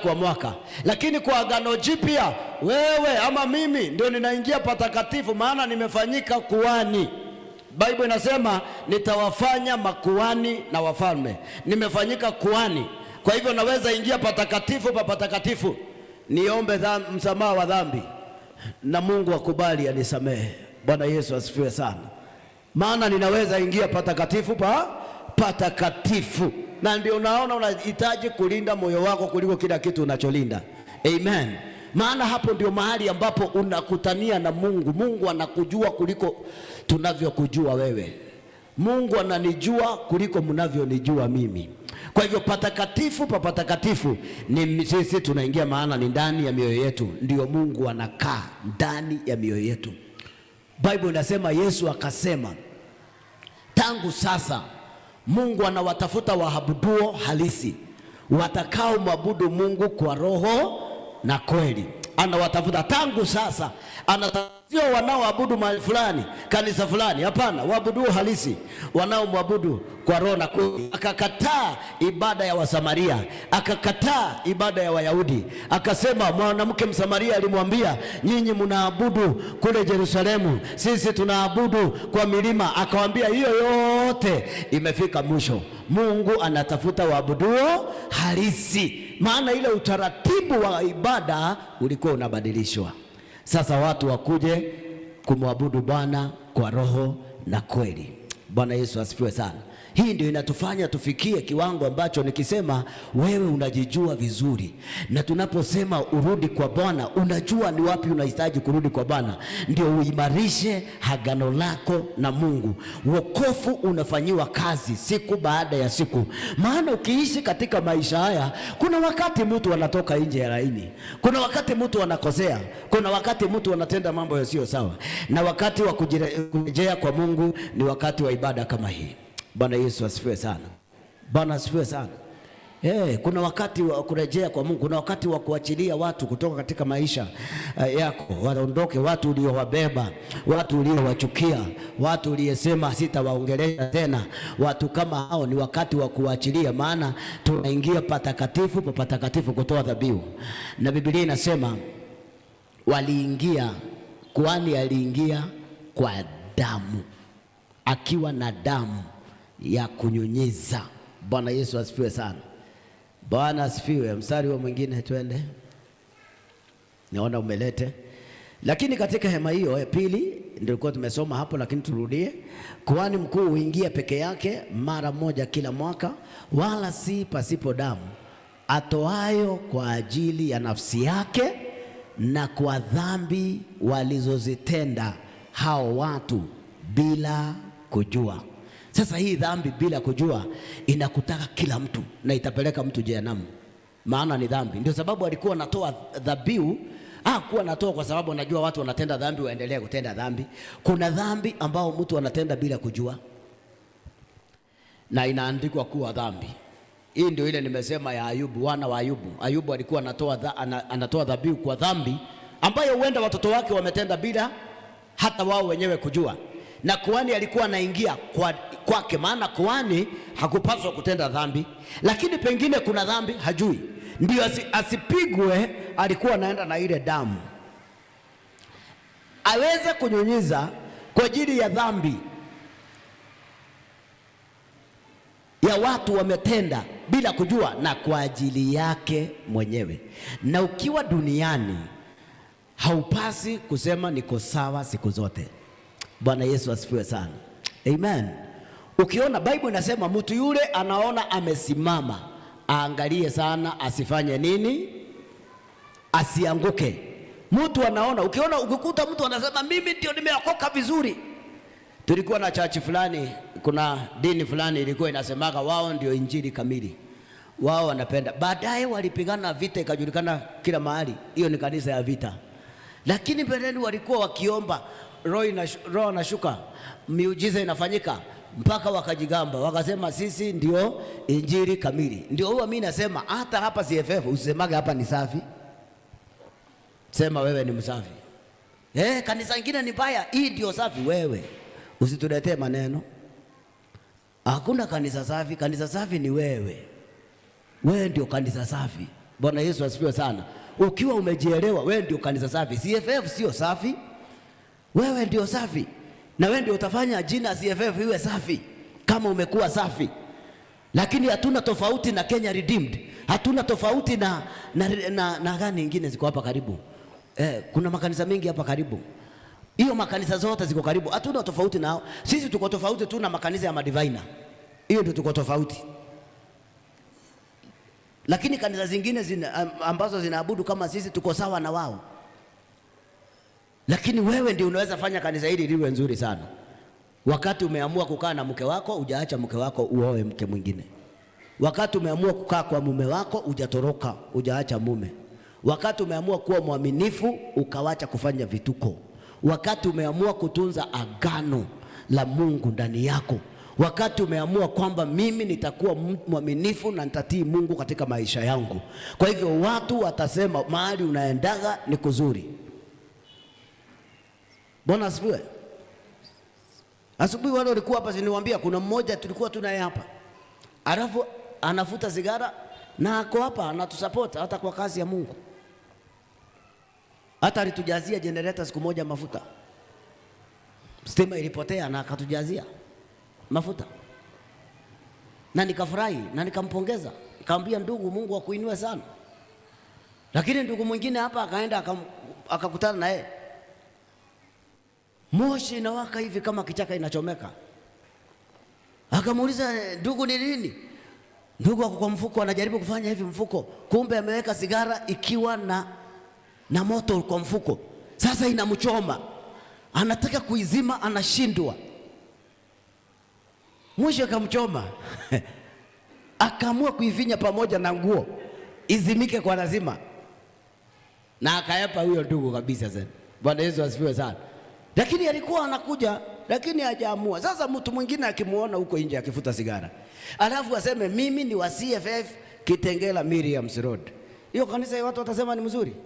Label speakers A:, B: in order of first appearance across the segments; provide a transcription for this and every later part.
A: kwa mwaka. Lakini kwa Agano Jipya, wewe ama mimi ndio ninaingia patakatifu, maana nimefanyika kuhani. Biblia inasema nitawafanya makuhani na wafalme. Nimefanyika kuhani, kwa hivyo naweza ingia patakatifu pa patakatifu, niombe msamaha wa dhambi na Mungu akubali anisamehe. Bwana Yesu asifiwe sana. Maana ninaweza ingia patakatifu pa patakatifu. Na ndio unaona unahitaji kulinda moyo wako kuliko kila kitu unacholinda. Amen. Maana hapo ndio mahali ambapo unakutania na Mungu. Mungu anakujua kuliko tunavyokujua wewe. Mungu ananijua kuliko mnavyonijua mimi. Kwa hivyo patakatifu pa patakatifu ni sisi tunaingia, maana ni ndani ya mioyo yetu. Ndio Mungu anakaa ndani ya mioyo yetu. Biblia inasema, Yesu akasema, tangu sasa Mungu anawatafuta waabuduo halisi, watakao mwabudu Mungu kwa roho na kweli. Anawatafuta tangu sasa. Sio wanaoabudu mahali fulani, kanisa fulani. Hapana, waabuduo halisi, wanaomwabudu kwa roho na kweli. Akakataa ibada ya Wasamaria, akakataa ibada ya Wayahudi. Akasema, mwanamke Msamaria alimwambia, nyinyi mnaabudu kule Yerusalemu, sisi tunaabudu kwa milima. Akawaambia, hiyo yote imefika mwisho. Mungu anatafuta waabuduo halisi, maana ile utaratibu wa ibada ulikuwa unabadilishwa. Sasa watu wakuje kumwabudu Bwana kwa roho na kweli. Bwana Yesu asifiwe sana. Hii ndio inatufanya tufikie kiwango ambacho nikisema wewe unajijua vizuri, na tunaposema urudi kwa Bwana, unajua ni wapi unahitaji kurudi kwa Bwana, ndio uimarishe agano lako na Mungu. Wokovu unafanyiwa kazi siku baada ya siku. Maana ukiishi katika maisha haya, kuna wakati mtu anatoka nje ya laini, kuna wakati mtu anakosea, kuna wakati mtu anatenda mambo yasiyo sawa, na wakati wa kurejea kwa Mungu ni wakati wa ibada kama hii. Bwana Yesu asifiwe sana. Bwana asifiwe sana. Kuna wakati wa kurejea kwa Mungu, kuna wakati wa kuachilia watu kutoka katika maisha yako, waondoke, watu uliowabeba, watu uliowachukia, watu uliyesema sitawaongelea tena. Watu kama hao ni wakati wa kuachilia, maana tunaingia patakatifu pa patakatifu kutoa dhabihu. Na Biblia inasema waliingia, kuhani aliingia kwa damu, akiwa na damu ya kunyunyiza. Bwana Yesu asifiwe sana. Bwana asifiwe. Mstari wa mwingine twende. Naona umelete. Lakini katika hema hiyo ya pili ndio kwa tumesoma hapo, lakini turudie. Kuhani mkuu huingia peke yake mara moja kila mwaka, wala si pasipo damu, atoayo kwa ajili ya nafsi yake na kwa dhambi walizozitenda hao watu bila kujua. Sasa hii dhambi bila kujua inakutaka kila mtu na itapeleka mtu jehanamu, maana ni dhambi. Ndio sababu alikuwa anatoa dhabihu. Hakuwa anatoa kwa sababu anajua watu wanatenda dhambi waendelee kutenda dhambi. Kuna dhambi ambao mtu anatenda bila kujua, na inaandikwa kuwa dhambi. Hii ndio ile nimesema ya Ayubu, wana wa Ayubu. Ayubu alikuwa anatoa dhabihu kwa dhambi ambayo huenda watoto wake wametenda bila hata wao wenyewe kujua. Na kuhani alikuwa anaingia kwake, maana kuhani hakupaswa kutenda dhambi, lakini pengine kuna dhambi hajui, ndio asipigwe. Alikuwa anaenda na ile damu aweze kunyunyiza kwa ajili ya dhambi ya watu wametenda bila kujua, na kwa ajili yake mwenyewe. Na ukiwa duniani haupasi kusema niko sawa siku zote. Bwana Yesu asifiwe sana. Amen. Ukiona Biblia inasema mtu yule anaona amesimama, aangalie sana asifanye nini? Asianguke. Mtu anaona, ukikuta mtu anasema mimi ndio nimeokoka vizuri. Tulikuwa na church fulani, kuna dini fulani ilikuwa inasemaga wao ndio injili kamili. Wao wanapenda. Baadaye walipigana vita, ikajulikana kila mahali hiyo ni kanisa ya vita. Lakini mbeleni walikuwa wakiomba, roho anashuka, miujiza inafanyika, mpaka wakajigamba wakasema sisi ndio injili kamili. Ndio huwa mimi nasema hata hapa CFF usisemage hapa ni safi, sema wewe ni msafi. Kanisa lingine ni baya, hii ndio safi. Wewe usituletee maneno. Hakuna kanisa safi. Kanisa safi ni wewe. Wewe ndio kanisa safi. Bwana Yesu asifiwe sana. Ukiwa umejielewa, wewe ndio kanisa safi. CFF sio safi, wewe ndio safi, na wewe ndio utafanya jina CFF iwe safi kama umekuwa safi. Lakini hatuna tofauti na Kenya Redeemed, hatuna tofauti na gani nyingine ziko hapa karibu. Kuna makanisa mengi hapa karibu. Hiyo makanisa zote ziko karibu, hatuna tofauti nao. Sisi tuko tofauti tu na makanisa ya madivina. Hiyo ndio tuko tofauti. Lakini kanisa zingine ambazo zinaabudu kama sisi tuko sawa na wao. Lakini wewe ndio unaweza fanya kanisa hili liwe nzuri sana. Wakati umeamua kukaa na mke wako, hujaacha mke wako uoe mke mwingine. Wakati umeamua kukaa kwa mume wako, hujatoroka, hujaacha mume. Wakati umeamua kuwa mwaminifu, ukawacha kufanya vituko. Wakati umeamua kutunza agano la Mungu ndani yako. Wakati umeamua kwamba mimi nitakuwa mwaminifu na nitatii Mungu katika maisha yangu. Kwa hivyo watu watasema mahali unaendaga ni kuzuri. Bwana asifiwe. Asubuhi wale walikuwa hapa ziniwaambia kuna mmoja tulikuwa tunaye hapa. Alafu anafuta sigara na ako hapa anatusupport hata kwa kazi ya Mungu. Hata alitujazia generator siku moja mafuta. Stima ilipotea na akatujazia mafuta. Na nikafurahi na nikampongeza. Nikamwambia ndugu, Mungu akuinue sana. Lakini ndugu mwingine hapa akaenda akakutana na yeye. Moshi inawaka hivi kama kichaka inachomeka. Akamuuliza, ndugu ni nini? Ndugu wako kwa mfuko anajaribu kufanya hivi mfuko. Kumbe ameweka sigara ikiwa na moto kwa mfuko. Sasa inamchoma. Anataka kuizima, anashindwa. Mwisho akamchoma. Akaamua kuivinya pamoja na nguo izimike kwa lazima. Na akayapa huyo ndugu kabisa sana. Bwana Yesu asifiwe sana. Lakini alikuwa anakuja, lakini hajaamua. Sasa mtu mwingine akimuona huko nje akifuta sigara, alafu aseme mimi ni wa CFF Kitengela Miriam's Road, hiyo kanisa ya watu watasema ni mzuri?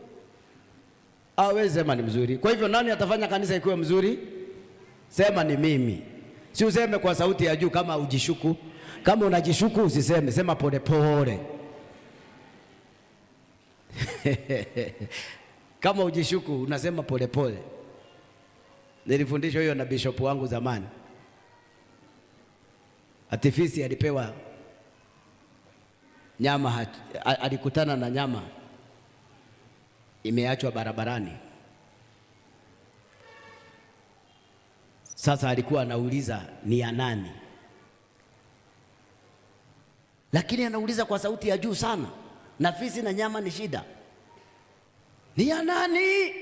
A: Hawezi sema ni mzuri. Kwa hivyo nani atafanya kanisa ikuwe mzuri? Sema ni mimi. Si useme kwa sauti ya juu kama ujishuku. Kama unajishuku usiseme, sema pole pole. Kama ujishuku unasema pole pole. Nilifundishwa hiyo na bishop wangu zamani. Atifisi alipewa nyama, alikutana na nyama imeachwa barabarani. Sasa alikuwa anauliza ni ya nani, lakini anauliza kwa sauti ya juu sana, na fisi na nyama ni shida. Ni ya nani?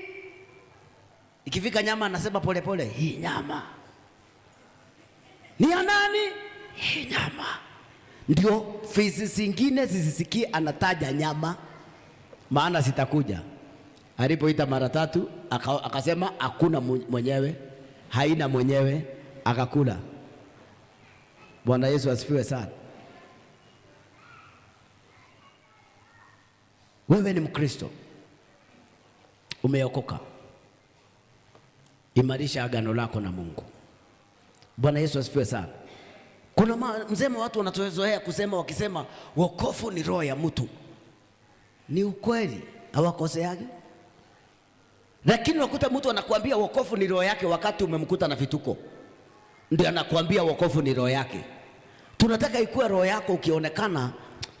A: Ikifika nyama anasema pole pole, hii nyama. Ni ya nani? Hii nyama. Ndio fisi zingine zisisikie anataja nyama, maana sitakuja. Alipoita mara 3 akasema hakuna mwenyewe, haina mwenyewe, akakula. Bwana Yesu asifiwe sana. Wewe ni Mkristo, umeokoka, imarisha agano lako na Mungu. Bwana Yesu asifiwe sana. Kuna msemo watu wanatozoea kusema, wakisema wokovu ni roho ya mtu. Ni ukweli, hawakoseagi. Lakini wakuta mtu anakuambia wokovu ni roho yake wakati umemkuta na vituko. Ndio anakuambia wokovu ni roho yake. Tunataka ikuwe roho yako ukionekana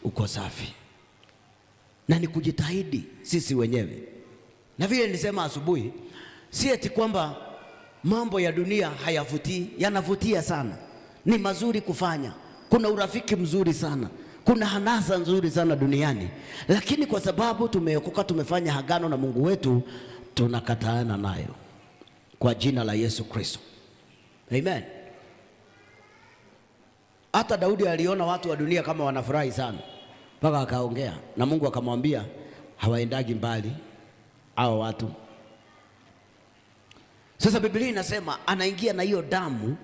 A: uko safi. Na ni kujitahidi sisi wenyewe. Na vile nilisema asubuhi, si eti kwamba mambo ya dunia hayavutii, yanavutia sana. Ni mazuri kufanya. Kuna urafiki mzuri sana. Kuna hanasa nzuri sana duniani. Lakini kwa sababu tumeokoka, tumefanya agano na Mungu wetu, tunakataana nayo kwa jina la Yesu Kristo. Amen. Hata Daudi aliona watu wa dunia kama wanafurahi sana, mpaka akaongea na Mungu akamwambia hawaendagi mbali hao watu. Sasa Biblia inasema anaingia na hiyo damu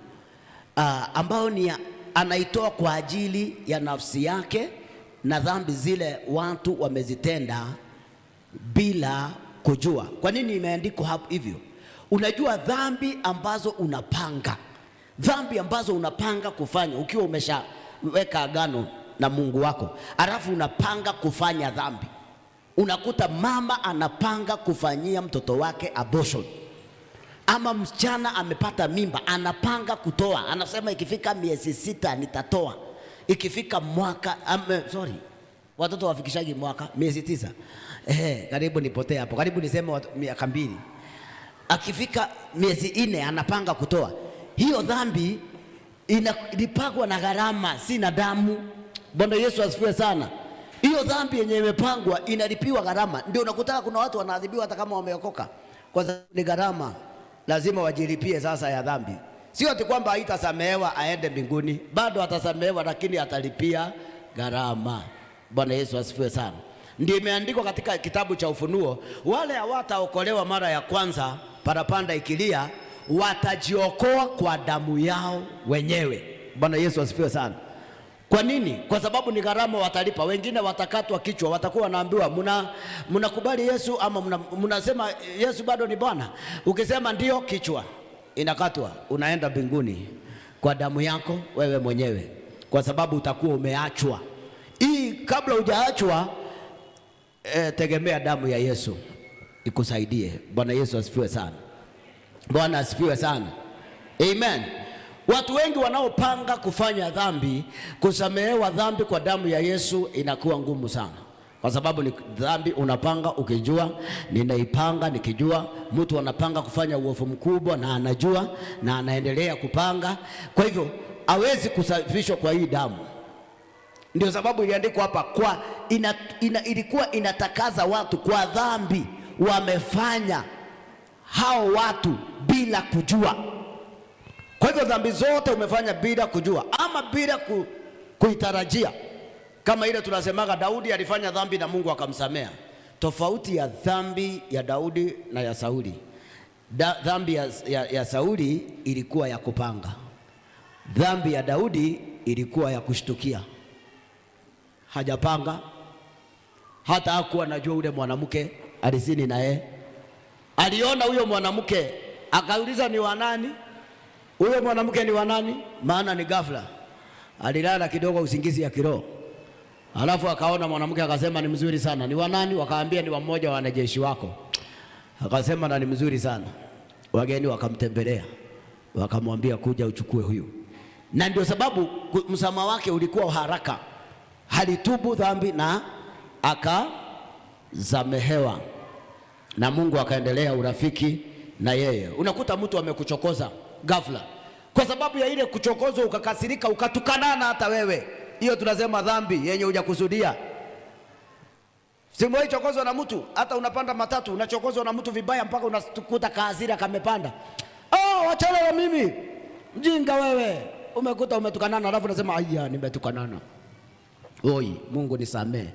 A: ambao ni anaitoa kwa ajili ya nafsi yake na dhambi zile watu wamezitenda bila kujua. Kwa nini imeandikwa hapo hivyo? Unajua dhambi ambazo unapanga kufanya ukiwa umeshaweka agano na Mungu wako, alafu unapanga kufanya dhambi. Unakuta mama anapanga kufanyia mtoto wake abortion, ama msichana amepata mimba anapanga kutoa, anasema ikifika miezi 6 nitatoa, ikifika mwaka watoto wafikishaji mwaka miezi 9, karibu nipotee hapo, karibu niseme miaka 2, akifika miezi 4 anapanga kutoa. Hiyo dhambi inalipagwa na gharama, si na damu. Bwana Yesu asifiwe sana. Hiyo dhambi yenye imepangwa inalipiwa gharama. Ndio unakutaka kuna watu wanaadhibiwa hata kama wameokoka, kwa sababu ni gharama, lazima wajilipie sasa ya dhambi. Sio ati kwamba haitasamehewa aende mbinguni, bado atasamehewa, lakini atalipia gharama. Bwana Yesu asifiwe sana. Ndio imeandikwa katika kitabu cha Ufunuo, wale hawataokolewa mara ya kwanza, parapanda ikilia, watajiokoa kwa damu yao wenyewe. Bwana Yesu asifiwe sana. Kwa nini? Kwa sababu ni gharama watalipa. Wengine watakatwa kichwa, watakuwa wanaambiwa mnakubali Yesu ama mnasema Yesu bado ni Bwana. Ukisema ndio, kichwa inakatwa, unaenda mbinguni kwa damu yako wewe mwenyewe, kwa sababu utakuwa umeachwa. Hii kabla hujaachwa, tegemea damu ya Yesu ikusaidie. Bwana Yesu asifiwe sana. Bwana asifiwe sana. Amen. Watu wengi wanaopanga kufanya dhambi, kusamehewa dhambi kwa damu ya Yesu inakuwa ngumu sana, kwa sababu ni dhambi unapanga ukijua, ninaipanga nikijua. Mtu anapanga kufanya uovu mkubwa na anajua na anaendelea kupanga, kwa hivyo hawezi kusafishwa kwa hii damu. Ndio sababu iliandikwa hapa ilikuwa inatakaza watu kwa dhambi wamefanya hao watu bila kujua. Kwa hivyo dhambi zote umefanya bila kujua ama bila kuitarajia. Kama ile tunasemaga Daudi alifanya dhambi na Mungu akamsamea. Tofauti ya dhambi ya Daudi na ya Sauli. Dhambi ya Sauli ilikuwa ya kupanga. Dhambi ya Daudi ilikuwa ya kushtukia. Hajapanga, hata hakuwa anajua ule mwanamke alizini naye. Aliona huyo mwanamke akauliza ni wa nani? Huyo mwanamke ni wa nani? Maana ni ghafla alilala kidogo usingizi ya kiroho. Alafu akaona mwanamke akasema ni mzuri sana. Ni wa nani? Wakaambia ni wa mmoja wa wanajeshi wako. Akasema na ni mzuri sana. Wageni wakamtembelea, wakamwambia kuja uchukue huyu. Na ndio sababu msamaha wake ulikuwa haraka. Halitubu dhambi na akasamehewa, na Mungu akaendelea urafiki na yeye. Unakuta mtu amekuchokoza ghafla, kwa sababu ya ile kuchokozwa ukakasirika, ukatukanana hata wewe. Hiyo tunasema dhambi yenye hujakusudia. Simu chokozwa na mtu, hata unapanda matatu unachokozwa na mtu vibaya mpaka unakuta kahasira kamepanda. Wachana na mimi. Mjinga wewe. Umekuta umetukanana alafu unasema aya nimetukanana. Oi, Mungu nisamee.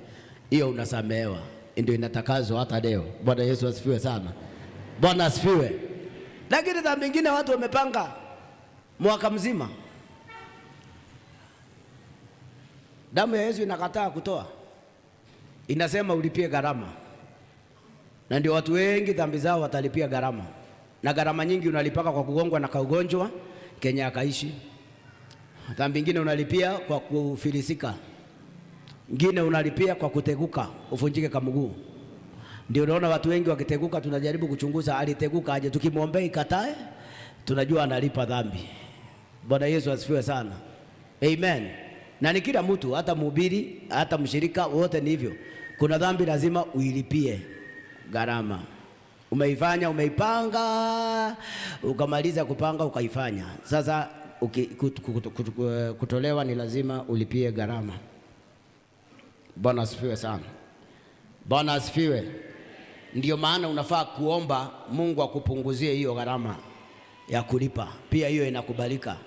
A: Hiyo unasamehewa. Ndio inatakazwa hata leo. Bwana Yesu asifiwe sana. Bwana asifiwe. Lakini dhambi nyingine watu wamepanga mwaka mzima. Damu ya Yesu inakataa kutoa. Inasema ulipie gharama. Na ndio watu wengi dhambi zao watalipia gharama. Na gharama nyingi unalipaka kwa kugongwa na kaugonjwa Kenya akaishi. Dhambi nyingine unalipia kwa kufilisika. Ngine unalipia kwa kuteguka, ufunjike kamguu. Ndio unaona watu wengi wakiteguka, tunajaribu kuchunguza aliteguka aje. Tukimwombea ikatae, tunajua analipa dhambi. Bwana Yesu asifiwe sana. Amen. Na ni kila mtu, hata mhubiri, hata mshirika, wote ni hivyo. Kuna dhambi lazima uilipie gharama. Umeifanya, umeipanga, ukamaliza kupanga ukaifanya. Sasa kutolewa ni lazima ulipie gharama. Bwana asifiwe sana. Bwana asifiwe. Ndio maana unafaa kuomba Mungu akupunguzie hiyo gharama ya kulipa. Pia hiyo inakubalika.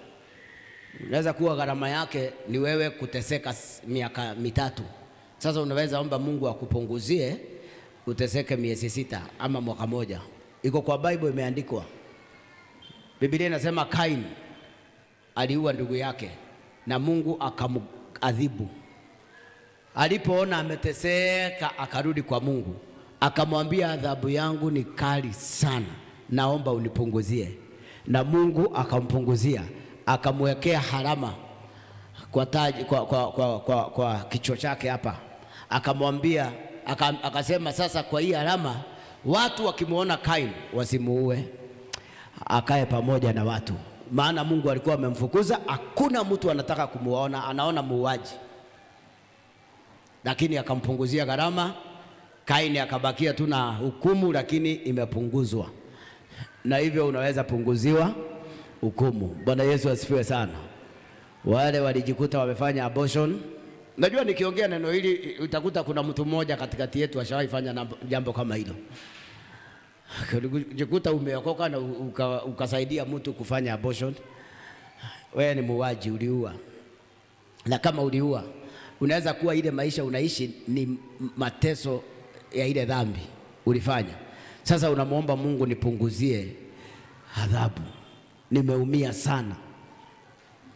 A: Unaweza kuwa gharama yake ni wewe kuteseka miaka 3. Sasa unaweza omba Mungu akupunguzie uteseke miezi 6 ama mwaka 1. Iko kwa Bible imeandikwa. Biblia inasema Kain aliua ndugu yake na Mungu akamadhibu. Alipoona ameteseka akarudi kwa Mungu. Akamwambia adhabu yangu ni kali sana, naomba unipunguzie. Na Mungu akampunguzia, akamwekea harama kwa taji kwa kichwa chake hapa. Akamwambia akasema sasa kwa hii alama watu wakimuona Kaini wasimuue, akae pamoja na watu, maana Mungu alikuwa amemfukuza. Hakuna mtu anataka kumuona, anaona muuaji, lakini akampunguzia gharama. Kaini akabakia tu na hukumu, lakini imepunguzwa, na hivyo unaweza punguziwa hukumu. Bwana Yesu asifiwe sana. Wale walijikuta wamefanya abortion. Najua nikiongea neno hili utakuta kuna mtu mmoja katikati yetu ashawaifanya jambo kama hilo. Jikuta umeokoka na ukasaidia mtu kufanya abortion. Wewe ni muuaji, uliua. Na kama uliua, unaweza kuwa ile maisha unaishi ni mateso ya ile dhambi ulifanya. Sasa unamuomba Mungu, nipunguzie adhabu, nimeumia sana.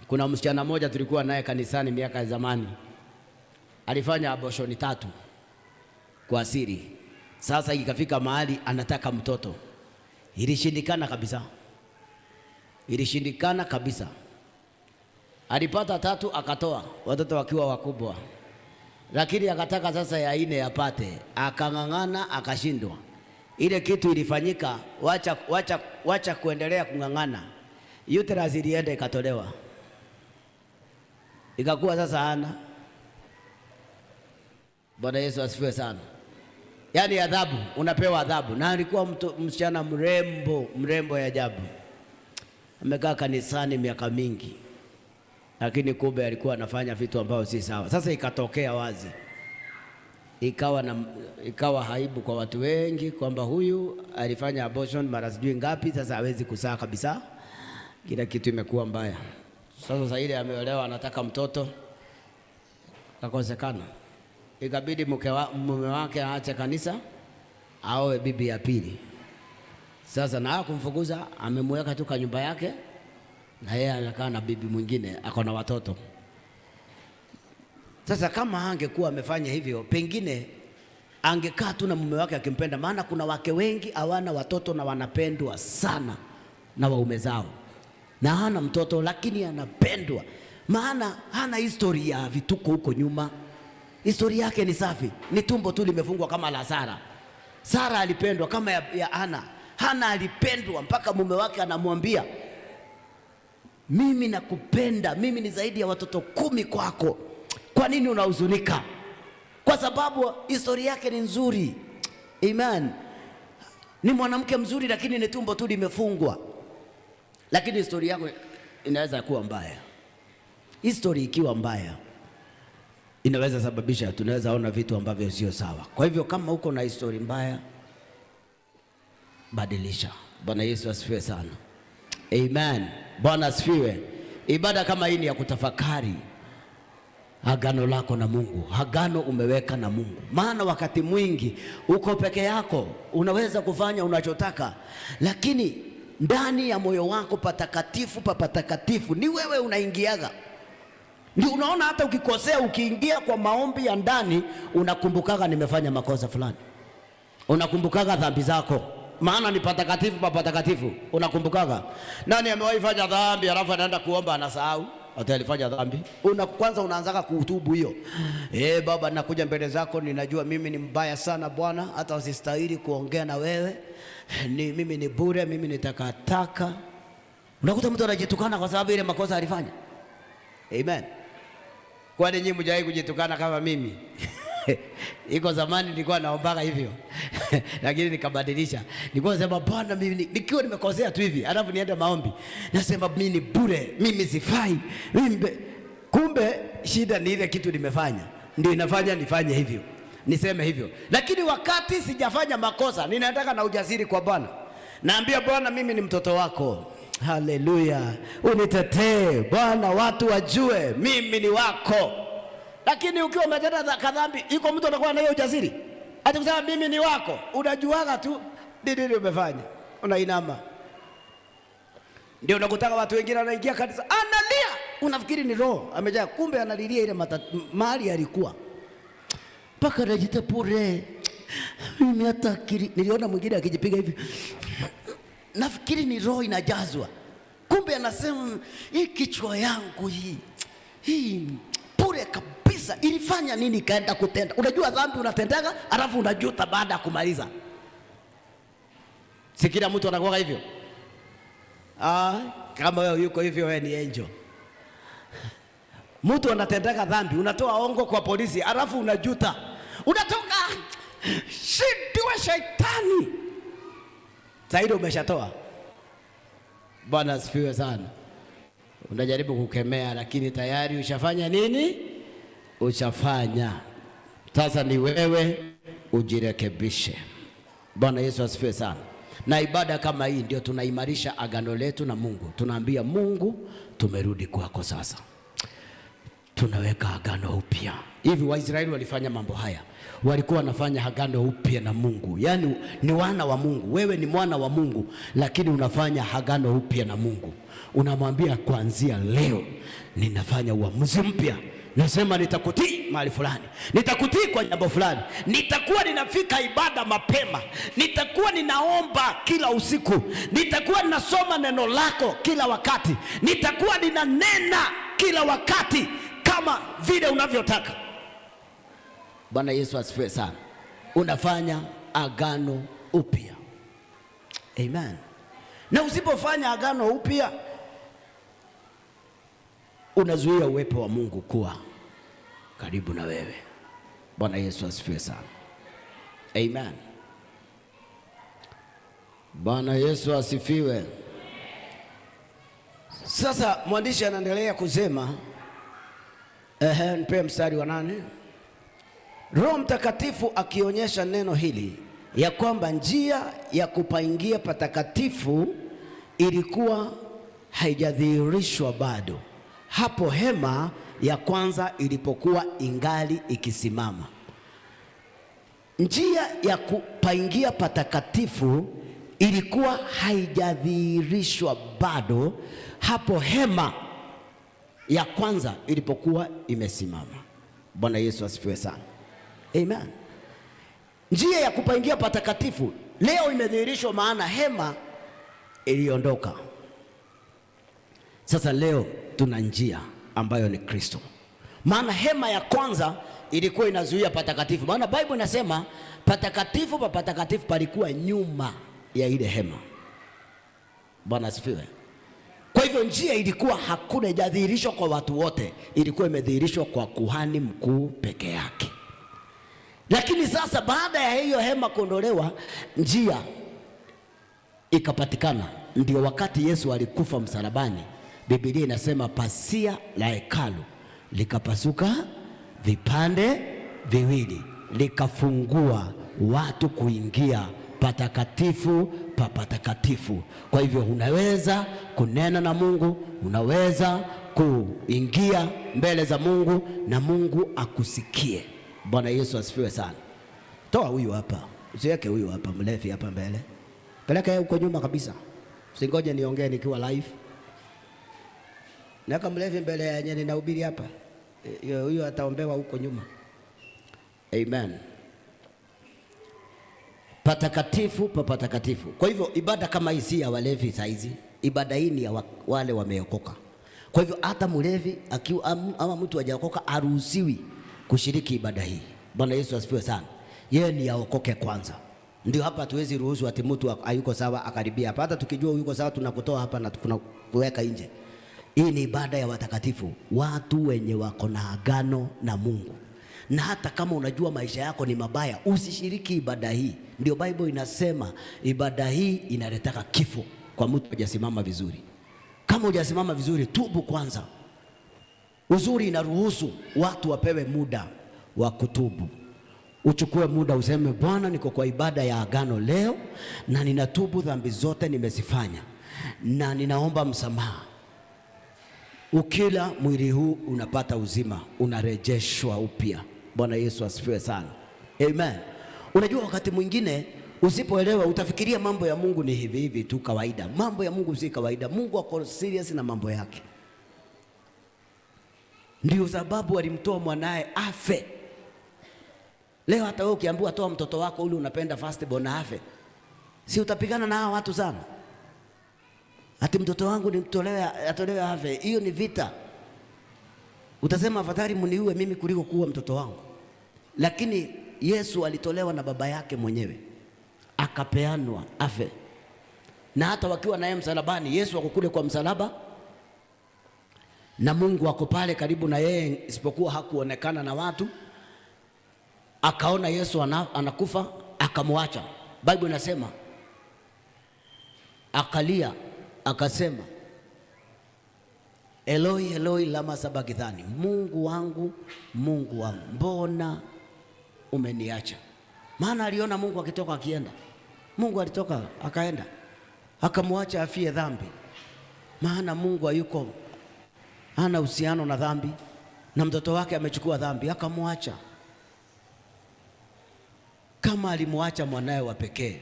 A: Kuna msichana mmoja tulikuwa naye kanisani miaka ya zamani, alifanya abortion 3 kwa siri. Sasa ikafika mahali anataka mtoto, ilishindikana kabisa, ilishindikana kabisa. Alipata 3 akatoa watoto wakiwa wakubwa, lakini akataka sasa ya 4 apate, akang'ang'ana akashindwa. Ile kitu ilifanyika, wacha kuendelea kung'ang'ana, uterus ilienda ikatolewa, ikakuwa sasa hana. Bwana Yesu asifiwe sana. Yaani adhabu, unapewa adhabu. Na alikuwa msichana mrembo ya ajabu, amekaa kanisani miaka mingi, lakini kumbe alikuwa anafanya vitu ambavyo si sawa. Sasa ikatokea wazi, ikawa haibu kwa watu wengi kwamba huyu alifanya abortion mara sijui ngapi, sasa hawezi kuzaa kabisa, kila kitu imekuwa mbaya. Sasa ile ameolewa anataka mtoto, kakosekana. Ikabidi mume wake aache kanisa aoe bibi ya pili. Sasa na hakumfukuza, amemweka tu kwa nyumba yake, na yeye anakaa na bibi mwingine, ako na watoto. Sasa kama angekuwa amefanya hivyo, pengine angekaa tu na mume wake akimpenda, maana kuna wake wengi hawana watoto na wanapendwa sana na waume zao, na hana mtoto lakini anapendwa, maana hana historia ya vituko huko nyuma. Historia yake ni safi, ni tumbo tu limefungwa kama la Sara. Sara alipendwa kama ya Hana. Hana alipendwa mpaka mume wake anamwambia, mimi nakupenda, mimi ni zaidi ya watoto 10 kwako, kwa nini unahuzunika? Kwa sababu historia yake ni nzuri. Amen. Ni mwanamke mzuri, lakini ni tumbo tu limefungwa. Lakini historia yako inaweza kuwa mbaya. Historia ikiwa mbaya inaweza sababisha tunaweza ona vitu ambavyo sio sawa. Kwa hivyo kama uko na historia mbaya, badilisha. Bwana Yesu asifiwe sana. Amen. Bwana asifiwe. Ibada kama hii ni ya kutafakari agano lako na Mungu. Agano umeweka na Mungu. Maana wakati mwingi uko peke yako, unaweza kufanya unachotaka, lakini ndani ya moyo wako patakatifu ni wewe unaingiaga. Ndio unaona hata ukikosea, ukiingia kwa maombi ya ndani, unakumbukaga nimefanya makosa fulani, unakumbukaga dhambi zako, maana ni patakatifu. Unakumbukaga nani amewahi fanya dhambi alafu anaenda kuomba anasahau hata alifanya dhambi. Kwanza unaanzaka kutubu hiyo. Baba, nakuja mbele zako, ninajua mimi ni mbaya sana Bwana, hata usistahili kuongea na wewe, mimi ni bure, mimi ni takataka. Unakuta mtu anajitukana kwa sababu ile makosa alifanya. Amen. Kwani nyinyi mjawahi kujitukana kama mimi? Iko zamani nilikuwa naombaga hivyo lakini nikabadilisha. Nilikuwa nasema Bwana, mimi nikiwa nimekosea tu hivi, alafu niende maombi, nasema mimi ni bure, mimi sifai. Kumbe shida ni ile kitu nimefanya ndio inafanya nifanye hivyo, niseme hivyo. Lakini wakati sijafanya makosa, ninataka na ujasiri kwa Bwana, naambia Bwana, mimi ni mtoto wako. Haleluya. Unitetee Bwana, watu wajue mimi ni wako. Lakini ukiwa umetenda kadhambi, iko mtu anakuwa na hiyo ujasiri hata kusema mimi ni wako. Unajuaga tu nini umefanya, unainama. Ndio unakutaka watu wengine wanaingia kanisa analia, unafikiri ni roho amejaa, kumbe analilia ile mahali alikuwa mpaka anajita pure. Mimi hata niliona mwingine akijipiga hivi, nafikiri ni roho inajazwa, kumbe anasema hii kichwa yangu hii pure kabisa. unajiuliza ilifanya nini kaenda kutenda. Unajua dhambi unatendaga alafu unajuta baada ya kumaliza. Si kila mtu anakuwa hivyo. Kama wewe yuko hivyo, wewe ni angel. Mtu anatendaga dhambi, unatoa ongo kwa polisi alafu unajuta. Unatoka shindwa shaitani. Zaidi umeshatoa. Bwana asifiwe sana. Unajaribu kukemea lakini tayari ushafanya nini? Ushafanya. Sasa ni wewe ujirekebishe. Bwana Yesu asifiwe sana. Na ibada kama hii ndio tunaimarisha agano letu na Mungu. Tunaambia Mungu, tumerudi kwako sasa. Tunaweka agano upya. Hivi Waisraeli walifanya mambo haya. Walikuwa wanafanya agano upya na Mungu. Yaani ni wana wa Mungu. Wewe ni mwana wa Mungu, lakini unafanya agano upya na Mungu. Unamwambia kuanzia leo ninafanya uamuzi mpya. Nasema nitakutii mahali fulani. Nitakutii kwa jambo fulani. Nitakuwa ninafika ibada mapema. Nitakuwa ninaomba kila usiku. Nitakuwa ninasoma neno lako kila wakati. Nitakuwa ninanena kila wakati kama vile unavyotaka. Bwana Yesu asifiwe sana. Unafanya agano upya. Amen. Na usipofanya agano upya, unazuia uwepo wa Mungu kuwa karibu na wewe. Bwana Yesu asifiwe sana. Amen. Bwana Yesu asifiwe. Sasa mwandishi anaendelea kusema, nipe mstari wa 8. Roho Mtakatifu akionyesha neno hili ya kwamba njia ya kupaingia patakatifu ilikuwa haijadhihirishwa bado, hapo hema ya kwanza ilipokuwa ingali ikisimama. Njia ya kupaingia patakatifu ilikuwa haijadhihirishwa bado, hapo hema ya kwanza ilipokuwa imesimama. Bwana Yesu asifiwe sana. Amen. Njia ya kupaingia patakatifu leo imedhihirishwa, maana hema iliondoka. Sasa leo tuna njia ambayo ni Kristo. Maana hema ya kwanza ilikuwa inazuia patakatifu. Maana Biblia inasema patakatifu pa patakatifu palikuwa nyuma ya ile hema. Bwana asifiwe. Kwa hivyo njia ilikuwa hakuna, haijadhihirishwa kwa watu wote, ilikuwa imedhihirishwa kwa kuhani mkuu peke yake. Lakini sasa baada ya hiyo hema kuondolewa, njia ikapatikana. Ndio wakati Yesu alikufa msalabani, Biblia inasema pasia la hekalu likapasuka vipande viwili, likafungua watu kuingia patakatifu pa patakatifu. Kwa hivyo unaweza kunena na Mungu, unaweza kuingia mbele za Mungu na Mungu akusikie. Bwana Yesu asifiwe sana. Toa huyu hapa, usiweke huyu hapa mlevi hapa mbele. Peleka huko nyuma kabisa. Usingoje niongee nikiwa live. Naka mlevi mbele ya yenye ninahubiri hapa. Huyu ataombewa huko nyuma. Amen. Patakatifu pa patakatifu. Kwa hivyo ibada kama hii si ya walevi saizi. Ibada hii ni ya wale wameokoka. Kwa hivyo hata mlevi akiwa ama mtu hajaokoka haruhusiwi kushiriki ibada hii. Bwana Yesu asifiwe sana. Yeye ni aokoke kwanza. Ndio hapa tuwezi ruhusu ati mtu hayuko sawa akaribia hapa. Hata tukijua yuko sawa tunakutoa hapa na tunakuweka nje. Hii ni ibada ya watakatifu, watu wenye wako na agano na Mungu. Na hata kama unajua maisha yako ni mabaya, usishiriki ibada hii. Ndio Bible inasema ibada hii inaletaka kifo kwa mtu hajasimama vizuri. Kama hujasimama vizuri, tubu kwanza. Uzuri inaruhusu watu wapewe muda wa kutubu. Uchukue muda useme, Bwana niko kwa ibada ya agano leo na ninatubu dhambi zote nimezifanya na ninaomba msamaha. Ukila mwili huu unapata uzima, unarejeshwa upya. Bwana Yesu asifiwe sana. Amen. Unajua wakati mwingine usipoelewa utafikiria mambo ya Mungu ni hivi hivi tu kawaida. Mambo ya Mungu si kawaida. Mungu ako serious na mambo yake. Ndio sababu alimtoa mwanae afe. Leo hata wewe ukiambiwa toa mtoto wako ule unapenda first born afe, si utapigana na hao watu sana? Ati mtoto wangu atolewe afe. Hiyo ni vita. Utasema afadhali mniue mimi kuliko kuua mtoto wangu. Lakini Yesu alitolewa na baba yake mwenyewe, akapeanwa afe. Na hata wakiwa naye msalabani, Yesu ako kule kwa msalaba na Mungu ako pale karibu na yeye, isipokuwa hakuonekana na watu. Akaona Yesu anakufa, akamwacha. Biblia inasema akalia, akasema Eloi Eloi lama sabakithani, Mungu wangu mbona umeniacha? Maana aliona Mungu akitoka akienda. Mungu alitoka akaenda, akamwacha afie dhambi. Maana Mungu hayuko, hana uhusiano na dhambi, na mtoto wake amechukua dhambi, akamwacha. Kama alimwacha mwanae wa pekee,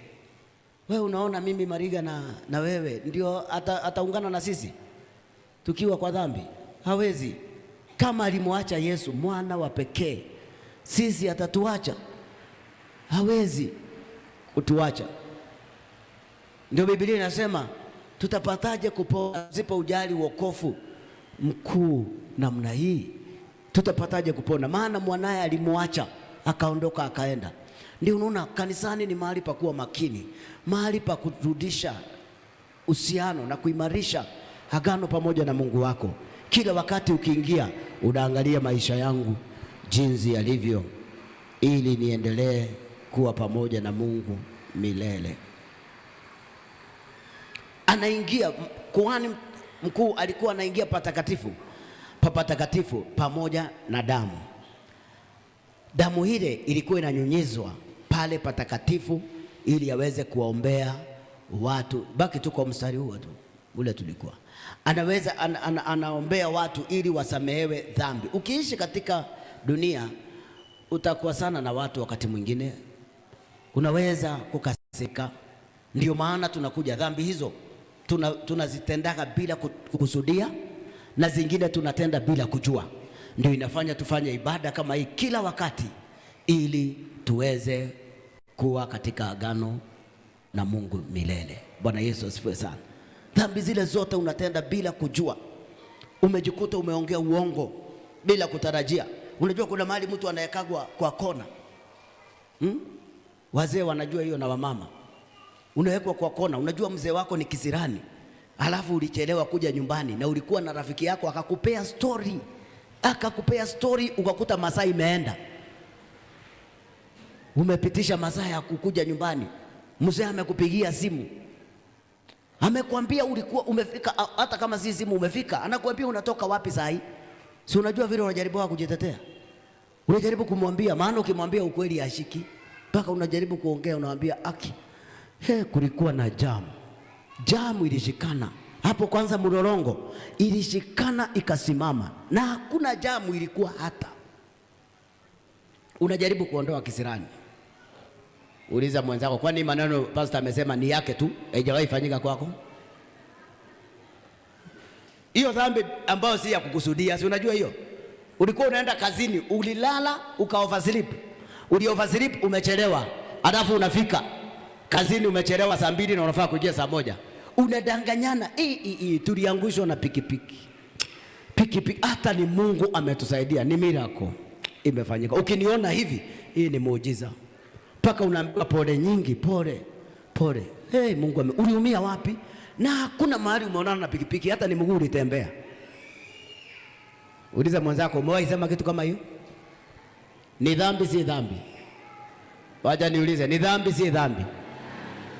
A: wewe unaona mimi Mariga na wewe ndio ataungana na sisi tukiwa kwa dhambi? Hawezi. Kama alimwacha Yesu mwana wa pekee, sisi atatuacha? Hawezi kutuacha. Ndio Biblia inasema tutapataje kupona zipo ujali wokovu mkuu namna hii? Tutapataje kupona? Maana mwanae alimwacha akaondoka akaenda. Ndio unaona kanisani ni mahali pa kuwa makini, mahali pa kurudisha uhusiano na kuimarisha agano pamoja na Mungu wako. Kila wakati ukiingia unaangalia maisha yangu jinsi yalivyo, ili niendelee kuwa pamoja na Mungu milele. Anaingia kuhani mkuu, alikuwa anaingia patakatifu pamoja na damu. Damu ile ilikuwa inanyunyizwa pale patakatifu ili aweze kuombea watu. Baki tu kwa mstari huu tu ule tulikuwa. Anaombea watu ili wasamehewe dhambi. Ukiishi katika dunia utakuwa sana na watu, wakati mwingine unaweza kukasika. Ndio maana tunakuja, dhambi hizo tunazitendaga bila kukusudia, na zingine tunatenda bila kujua. Ndio inafanya tufanye ibada kama hii kila wakati, ili tuweze kuwa katika agano na Mungu milele. Bwana Yesu asifiwe sana. Dhambi zile zote unatenda bila kujua. Umejikuta umeongea uongo bila kutarajia. Unajua kuna mahali mtu anayekagwa kwa kona. Wazee wanajua hiyo na wamama. Unawekwa kwa kona. Unajua mzee wako ni kisirani, alafu ulichelewa kuja nyumbani na ulikuwa na rafiki yako akakupea story, ukakuta masaa imeenda. Umepitisha masaa ya kukuja nyumbani, mzee amekupigia simu, amekwambia ulikuwa umefika. Hata kama si simu umefika, anakuambia unatoka wapi saa hii? Si unajua vile unajaribu kujitetea, unajaribu kumwambia, maana ukimwambia ukweli hashiki, mpaka unajaribu kuongea, unamwambia kulikuwa na jamu ilishikana hapo. Kwanza mlolongo ilishikana ikasimama, na hakuna jamu ilikuwa hata. Unajaribu kuondoa kisirani. Uliza mwenzako, kwani maneno pastor amesema ni yake tu, haijawahi fanyika kwako? Hiyo dhambi ambayo si ya kukusudia, si unajua hiyo? Ulikuwa unaenda kazini, ulilala oversleep. Oversleep, umechelewa, alafu unafika kazini umechelewa saa 2 na unafaa kujia saa 1. Unadanganyana. Tuliangushwa na pikipiki. Hata ni Mungu ametusaidia, ni miracle imefanyika. Ukiniona hivi, hii ni muujiza. Paka unaambiwa pole nyingi, pole. Mungu uliumia wapi? Na hakuna mahali umeonana na pikipiki, hata ni mguu ulitembea. Uliza mwenzako, umewahi sema kitu kama hiyo? Ni dhambi si dhambi? Wacha niulize, ni dhambi si dhambi?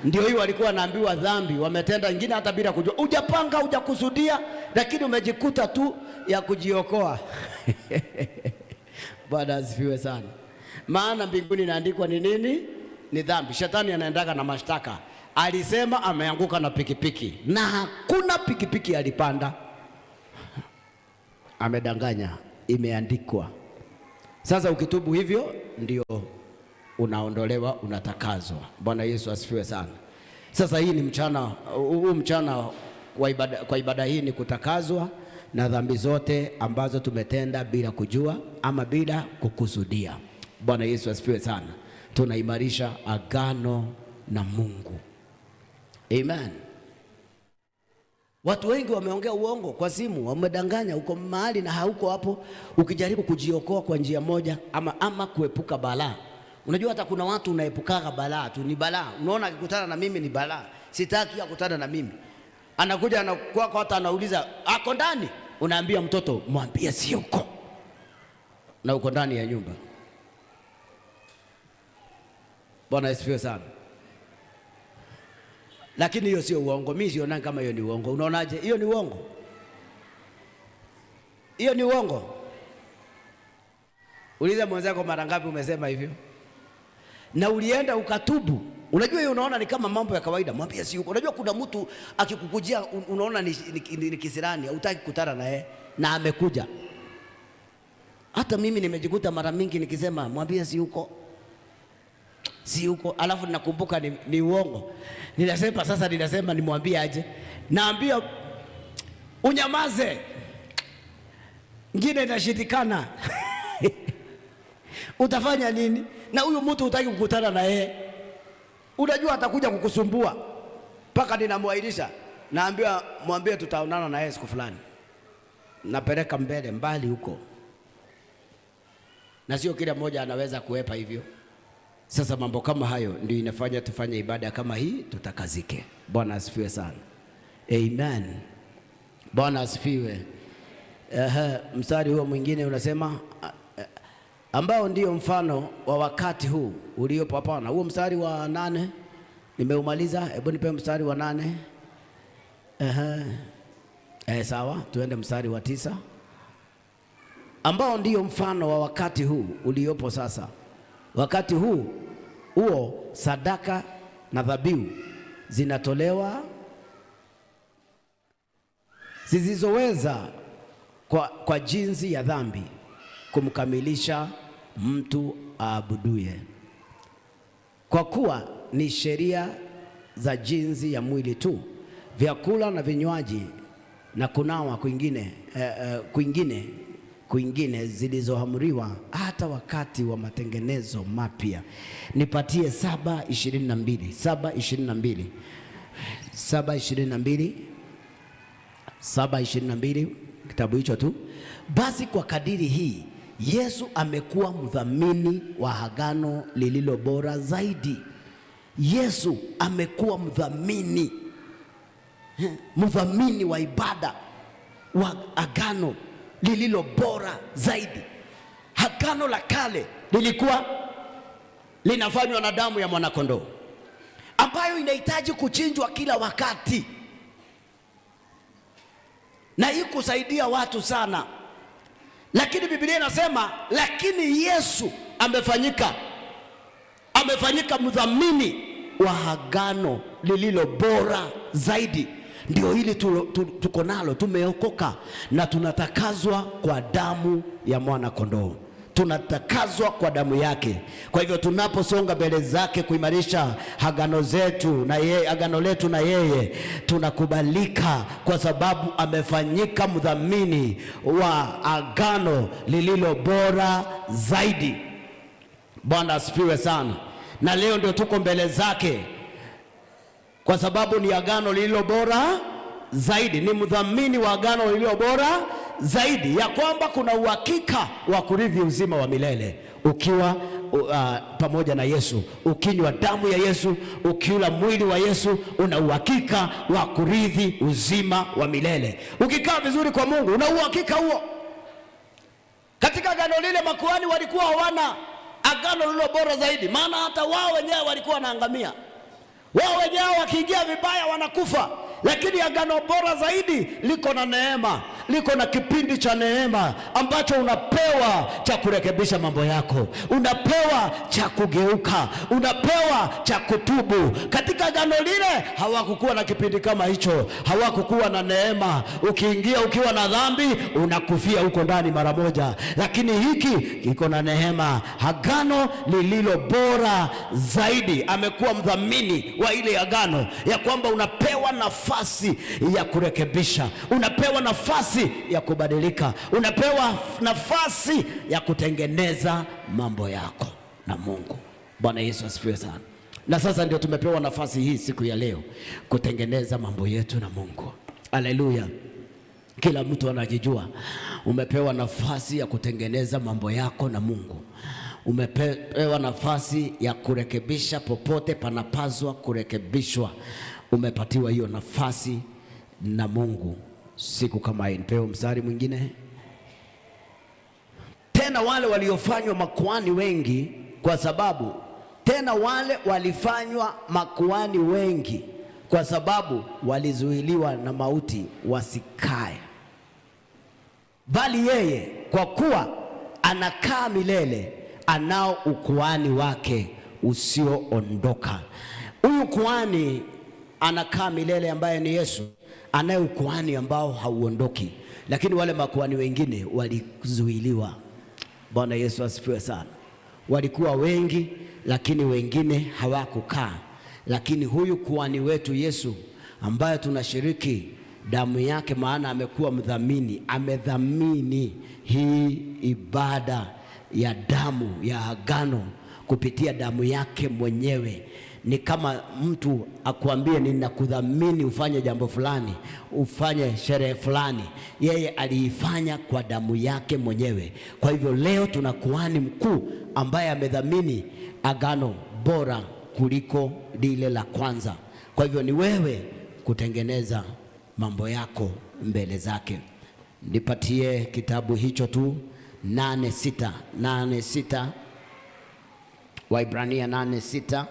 A: Ndio hiyo walikuwa wanaambiwa dhambi, wametenda wengine hata bila kujua. Hujapanga, hujakusudia, lakini umejikuta tu ya kujiokoa. Bwana asifiwe sana. Maana mbinguni inaandikwa ni nini? Ni dhambi. Shetani anaendaga na mashtaka. Alisema ameanguka na pikipiki, na hakuna pikipiki alipanda. Amedanganya, imeandikwa. Sasa ukitubu hivyo ndio unaondolewa, unatakazwa. Bwana Yesu asifiwe sana. Sasa hii ni mchana kwa ibada hii ni kutakazwa na dhambi zote ambazo tumetenda bila kujua ama bila kukusudia. Bwana Yesu asifiwe sana. Tunaimarisha agano na Mungu. Amen. Watu wengi wameongea uongo kwa simu, wamedanganya, uko mahali na hauko hapo, ukijaribu kujiokoa kwa njia moja ama kuepuka balaa. Unajua hata kuna watu unaepukaga balaa tu, ni balaa. Unaona akikutana na mimi ni balaa, sitaki akutana na mimi. Anakuja anakuwa kwa hata anauliza ako ndani, unaambia mtoto mwambie si uko, na uko ndani ya nyumba. Bwana asifiwe sana. Lakini hiyo sio uongo. Mimi siona kama hiyo ni uongo. Unaonaje? Hiyo ni uongo. Hiyo ni uongo. Uliza mwenzako mara ngapi umesema hivyo? Na ulienda ukatubu. Unajua hiyo unaona ni kama mambo ya kawaida. Mwambie si uko. Unajua kuna mtu akikukujia unaona ni kisirani, hutaki kukutana na yeye na amekuja. Hata mimi nimejikuta mara mingi nikisema mwambie si uko. Si uko, alafu ninakumbuka ni uongo. Ninasema sasa, ninasema nimwambie aje? Naambia unyamaze, ngine inashindikana. Utafanya nini? Na huyu mtu hutaki kukutana na yeye, unajua atakuja kukusumbua. Paka ninamwairisha, naambia mwambie tutaonana na yeye siku fulani. Napeleka mbali huko, na sio kila mmoja anaweza kuepa hivyo. Sasa mambo kama hayo ndio inafanya tufanye ibada kama hii, tutakazike. Bwana asifiwe sana. Amen. Bwana asifiwe. Mstari huo mwingine unasema ambao ndio mfano wa wakati huu uliopo. Hapana, huo mstari wa 8 nimeumaliza. Hebu nipe mstari wa 8. Sawa, tuende mstari wa 9. Ambao ndio mfano wa wakati huu uliopo sasa. Wakati huo sadaka na dhabihu zinatolewa zisizoweza kwa jinsi ya dhambi kumkamilisha mtu aabuduye, kwa kuwa ni sheria za jinsi ya mwili tu, vyakula na vinywaji na kunawa kwingine zilizoamriwa hata wakati wa matengenezo mapya. Nipatie 7:22 kitabu hicho tu. Basi kwa kadiri hii Yesu amekuwa mdhamini wa agano lililo bora zaidi. Yesu amekuwa mdhamini wa ibada wa agano lililo bora zaidi. Agano la kale lilikuwa linafanywa na damu ya mwanakondoo ambayo inahitaji kuchinjwa kila wakati, na hii kusaidia watu sana. Lakini Biblia inasema lakini Yesu amefanyika mdhamini wa agano lililo bora zaidi. Ndio hili tuko nalo, tumeokoka na tunatakazwa kwa damu ya mwana kondoo. Tunatakazwa kwa damu yake. Kwa hivyo tunaposonga mbele zake kuimarisha agano letu na yeye, tunakubalika kwa sababu amefanyika mdhamini wa agano lililo bora zaidi. Bwana asifiwe sana. Na leo ndio tuko mbele zake kwa sababu ni agano lililo bora zaidi, ni mdhamini wa agano lililo bora zaidi, ya kwamba kuna uhakika wa kurithi uzima wa milele ukiwa pamoja na Yesu. Ukinywa damu ya Yesu, ukiula mwili wa Yesu, una uhakika wa kurithi uzima wa milele. Ukikaa vizuri kwa Mungu, una uhakika huo. Katika agano lile makuhani walikuwa hawana agano lililo bora zaidi, maana hata wao wenyewe walikuwa wanaangamia. Wao wenyewe wakiingia vibaya wanakufa. Lakini agano bora zaidi liko na neema, liko na kipindi cha neema ambacho unapewa cha kurekebisha mambo yako, unapewa cha kugeuka, unapewa cha kutubu. Katika agano lile hawakukuwa na kipindi kama hicho, hawakukuwa na neema. Ukiingia ukiwa na dhambi unakufia huko ndani mara moja. Lakini hiki kiko na neema, agano lililo bora zaidi. Amekuwa mdhamini wa ile agano, ya kwamba unapewa nafasi ya kurekebisha, unapewa nafasi ya kubadilika, unapewa nafasi ya kutengeneza mambo yako na Mungu. Bwana Yesu asifiwe sana. Na sasa ndio tumepewa nafasi hii siku ya leo kutengeneza mambo yetu na Mungu. Haleluya. Kila mtu anajijua. Umepewa nafasi ya kutengeneza mambo yako na Mungu. Umepewa nafasi ya kurekebisha popote panapaswa kurekebishwa. Umepatiwa hiyo nafasi na Mungu siku kama hii. Nipewe mstari mwingine. Tena wale waliofanywa makuhani wengi kwa sababu walizuiliwa na mauti wasikae. Bali yeye kwa kuwa anakaa milele, anao ukuhani wake usioondoka. Huyu kuhani anakaa milele ambaye ni Yesu, anaye ukuhani ambao hauondoki. Lakini wale makuhani wengine walizuiliwa. Bwana Yesu asifiwe sana. Walikuwa wengi lakini wengine hawakukaa. Lakini huyu kuhani wetu Yesu ambaye tunashiriki damu yake, maana amekuwa mdhamini, amedhamini hii ibada ya damu ya agano kupitia damu yake mwenyewe. Ni kama mtu akuambie ninakudhamini ufanye jambo fulani, ufanye sherehe fulani, yeye aliifanya kwa damu yake mwenyewe. Kwa hivyo leo tuna kuhani mkuu ambaye amedhamini agano bora kuliko lile la kwanza. Kwa hivyo ni wewe kutengeneza mambo yako mbele zake. Nipatie kitabu hicho tu, 8:6 Waibrania 8:6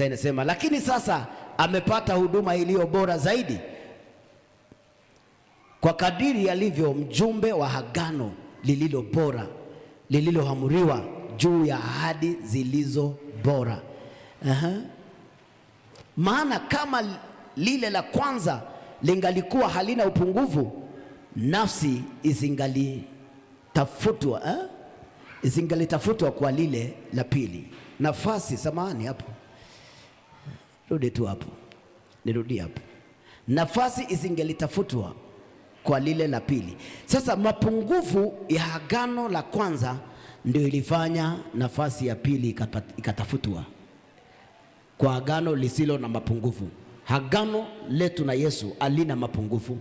A: inasema, lakini sasa amepata huduma iliyo bora zaidi, kwa kadiri alivyo mjumbe wa agano lililo bora, lililoamriwa juu ya ahadi zilizo bora. Maana kama lile la kwanza lingalikuwa halina upungufu, nafsi isingalitafutwa kwa lile la pili. Nafasi, samahani hapo, rudi tu hapo, nirudi hapo. Nafasi isingelitafutwa kwa lile la pili. Sasa mapungufu ya agano la kwanza ndio ilifanya nafasi ya pili ikatafutwa kwa agano lisilo na mapungufu. Agano letu na Yesu halina mapungufu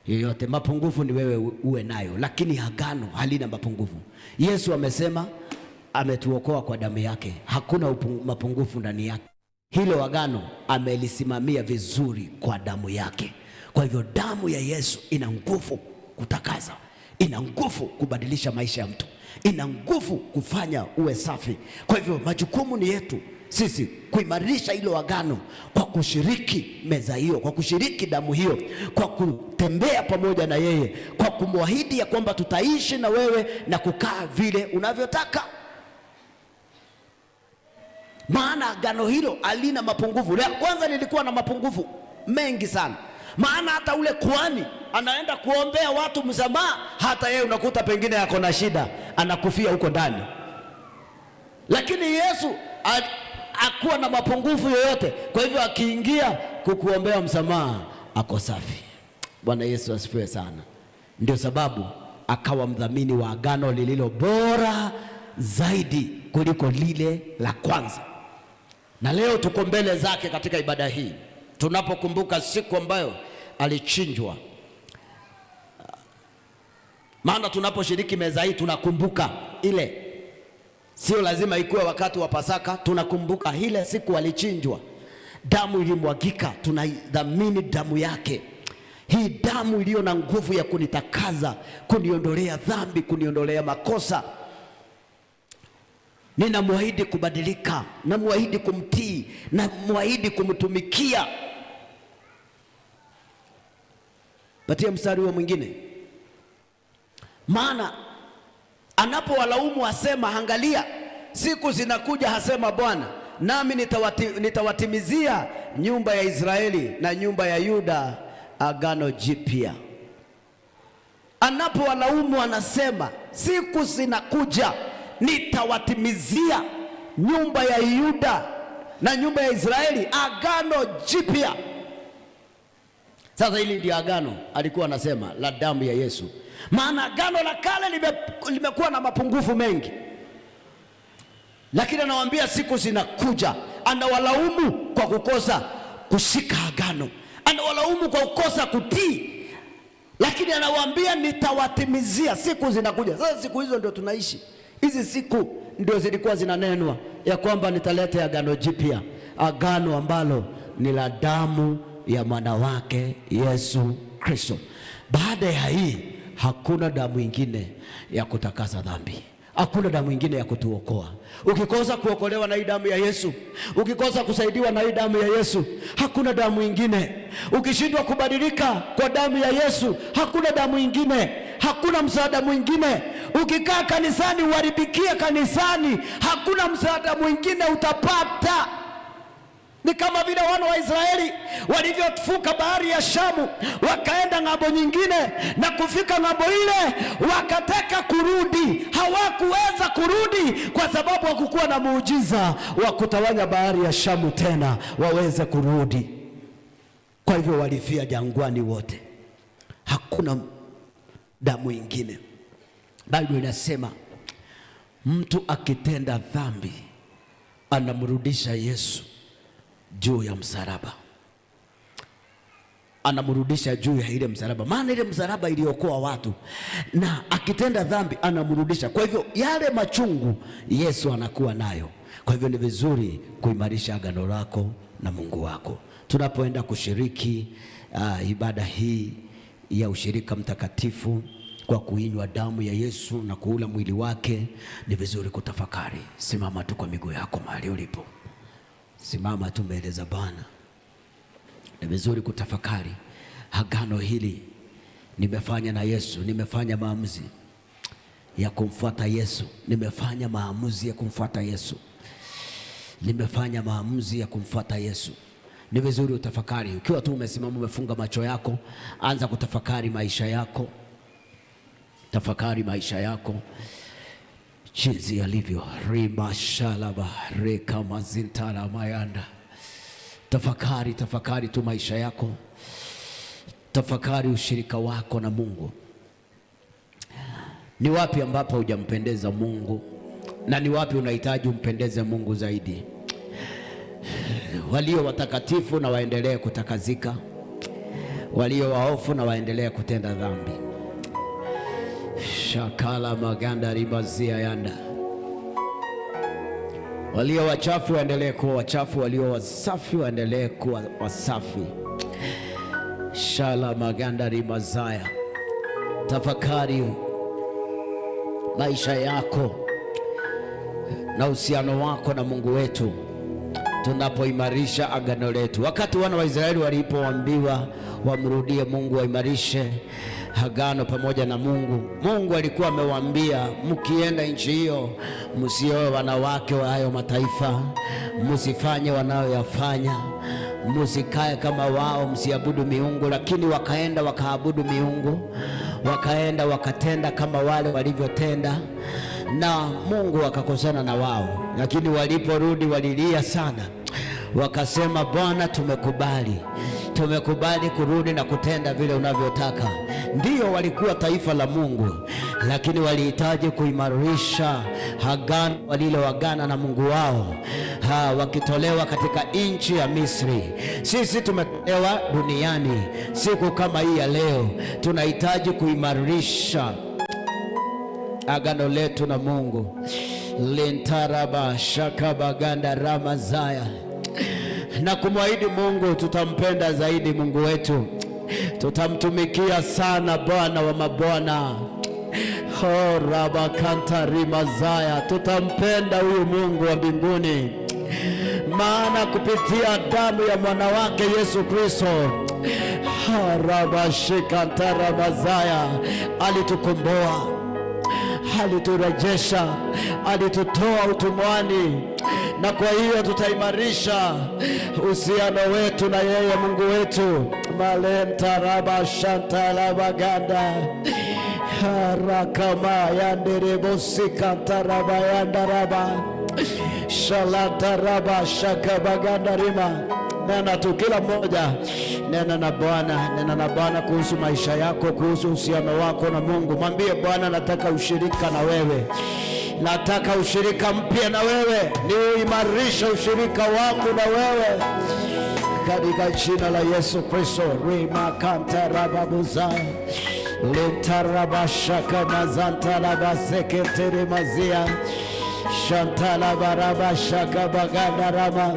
A: yoyote. Mapungufu ni wewe uwe nayo, lakini agano halina mapungufu. Yesu amesema ametuokoa kwa damu yake, hakuna mapungufu ndani yake. Hilo agano amelisimamia vizuri kwa damu yake. Kwa hivyo damu ya Yesu ina nguvu kutakasa, ina nguvu kubadilisha maisha ya mtu, ina nguvu kufanya uwe safi. Kwa hivyo majukumu ni yetu sisi kuimarisha hilo agano kwa kushiriki meza hiyo, kwa kushiriki damu hiyo, kwa kutembea pamoja na yeye, kwa kumwahidi ya kwamba tutaishi na wewe na kukaa vile unavyotaka. Maana agano hilo halina mapungufu. La kwanza lilikuwa na mapungufu mengi sana. Maana hata ule kuhani anaenda kuombea watu msamaha, hata yeye unakuta pengine yako na shida, anakufia huko ndani. Lakini Yesu hakuwa na mapungufu yoyote. Kwa hivyo akiingia kukuombea msamaha, ako safi. Bwana Yesu asifiwe sana. Ndio sababu akawa mdhamini wa agano lililo bora zaidi kuliko lile la kwanza. Na leo tuko mbele zake katika ibada hii, tunapokumbuka siku ambayo alichinjwa. Maana tunaposhiriki meza hii tunakumbuka ile, sio lazima ikuwe wakati wa Pasaka. Tunakumbuka ile siku alichinjwa, damu ilimwagika, tunadhamini damu yake. Hii damu iliyo na nguvu ya kunitakaza, kuniondolea dhambi, kuniondolea makosa. Ninamwahidi kubadilika, namwahidi kumtii, namwahidi kumtumikia. Patia mstari huo mwingine. Maana anapowalaumu asema, angalia siku zinakuja, hasema Bwana, nami nitawatimizia nyumba ya Israeli na nyumba ya Yuda agano jipya. Anapowalaumu anasema siku zinakuja, nitawatimizia nyumba ya Yuda na nyumba ya Israeli agano jipya. Sasa hili ndio agano alikuwa anasema la damu ya Yesu. Maana agano la kale limekuwa na mapungufu mengi, lakini anawaambia siku zinakuja. Anawalaumu kwa kukosa kushika agano, anawalaumu kwa kukosa kutii, lakini anawaambia nitawatimizia. Siku zinakuja. Sasa siku hizo ndio tunaishi. Hizi siku ndio zilikuwa zinanenwa ya kwamba nitaleta agano jipya, agano ambalo ni la damu ya mwana wake Yesu Kristo. Baada ya hii hakuna damu ingine ya kutakasa dhambi. Hakuna damu ingine ya kutuokoa. Ukikosa kuokolewa na hii damu ya Yesu, ukikosa kusaidiwa na hii damu ya Yesu, hakuna damu ingine. Ukishindwa kubadilika kwa damu ya Yesu, hakuna damu ingine, hakuna msaada mwingine. Ukikaa kanisani uharibikie kanisani, hakuna msaada mwingine utapata. Ni kama vile wana wa Israeli walivyovuka bahari ya Shamu wakaenda ng'ambo nyingine, na kufika ng'ambo ile wakataka kurudi. Hawakuweza kurudi kwa sababu hakukuwa na muujiza wa kutawanya bahari ya Shamu tena waweze kurudi. Kwa hivyo walifia jangwani wote. Hakuna damu ingine. Biblia inasema mtu akitenda dhambi anamrudisha Yesu juu ya msalaba. Anamrudisha juu ya ile msalaba, maana ile msalaba iliokoa watu, na akitenda dhambi anamrudisha. Kwa hivyo yale machungu Yesu anakuwa nayo. Kwa hivyo ni vizuri kuimarisha agano lako na Mungu wako. Tunapoenda kushiriki ibada hii ya ushirika mtakatifu kwa kuinywa damu ya Yesu na kuula mwili wake, ni vizuri kutafakari. Simama tu kwa miguu yako mahali ulipo. Simama tu mbele za Bwana. Ni vizuri kutafakari, agano hili nimefanya na Yesu. Nimefanya maamuzi ya kumfuata Yesu. Nimefanya maamuzi ya kumfuata Yesu. Nimefanya maamuzi ya kumfuata Yesu. Ni vizuri utafakari. Ukiwa tu umesimama umefunga macho yako, anza kutafakari maisha yako. Tafakari maisha yako jinsi yalivyo. Rimashalaba rekamazintala mayanda. Tafakari tu maisha yako. Tafakari ushirika wako na Mungu. Ni wapi ambapo hujampendeza Mungu, na ni wapi unahitaji umpendeze Mungu zaidi? Walio watakatifu na waendelee kutakazika, walio waofu na waendelee kutenda dhambi. Shakala maganda ribazia yanda. Walio wachafu waendelee kuwa wachafu, walio wasafi waendelee kuwa wasafi. Shala maganda ribazaya. Tafakari maisha yako na uhusiano wako na Mungu wetu tunapoimarisha agano letu. Wakati wana wa Israeli walipoambiwa wamrudie Mungu, waimarishe agano pamoja na Mungu, Mungu alikuwa amewaambia, mkienda nchi hiyo msioe wanawake wa hayo mataifa, msifanye wanayoyafanya, msikae kama wao, msiabudu miungu. Lakini wakaenda wakaabudu miungu, wakaenda wakatenda kama wale walivyotenda, na Mungu akakosana na wao. Lakini waliporudi walilia sana, wakasema, Bwana, tumekubali kurudi na kutenda vile unavyotaka. Ndiyo, walikuwa taifa la Mungu, lakini walihitaji kuimarisha agano waliloagana na Mungu wao, wakitolewa katika nchi ya Misri. Sisi tumetolewa duniani siku kama hii ya leo, tunahitaji kuimarisha agano letu na Mungu. Lintaraba shakabaganda ramazaya, na kumwahidi Mungu tutampenda zaidi Mungu wetu, tutamtumikia sana Bwana wa mabwana. Rabakanta rimazaya, tutampenda huyu Mungu wa mbinguni, maana kupitia damu ya mwana wake Yesu Kristo, rabashikanta ramazaya, alitukomboa, aliturejesha, alitutoa utumwani. Na kwa hiyo tutaimarisha uhusiano wetu na yeye Mungu wetu. Malentaraba shantalabaganda harakama yanderebosikantaraba yandaraba shalataraba shakabagandarima. Nena tu kila mmoja, nena na Bwana kuhusu maisha yako, kuhusu uhusiano wako na Mungu. Mwambie Bwana, nataka ushirika na wewe, nataka ushirika mpya na wewe, ni uimarisha ushirika wangu na wewe katika jina la Yesu Kristo. Rima kanta rababuzaya litarabashaka mazanta labaseketeri mazia shantala barabashaka baganda rama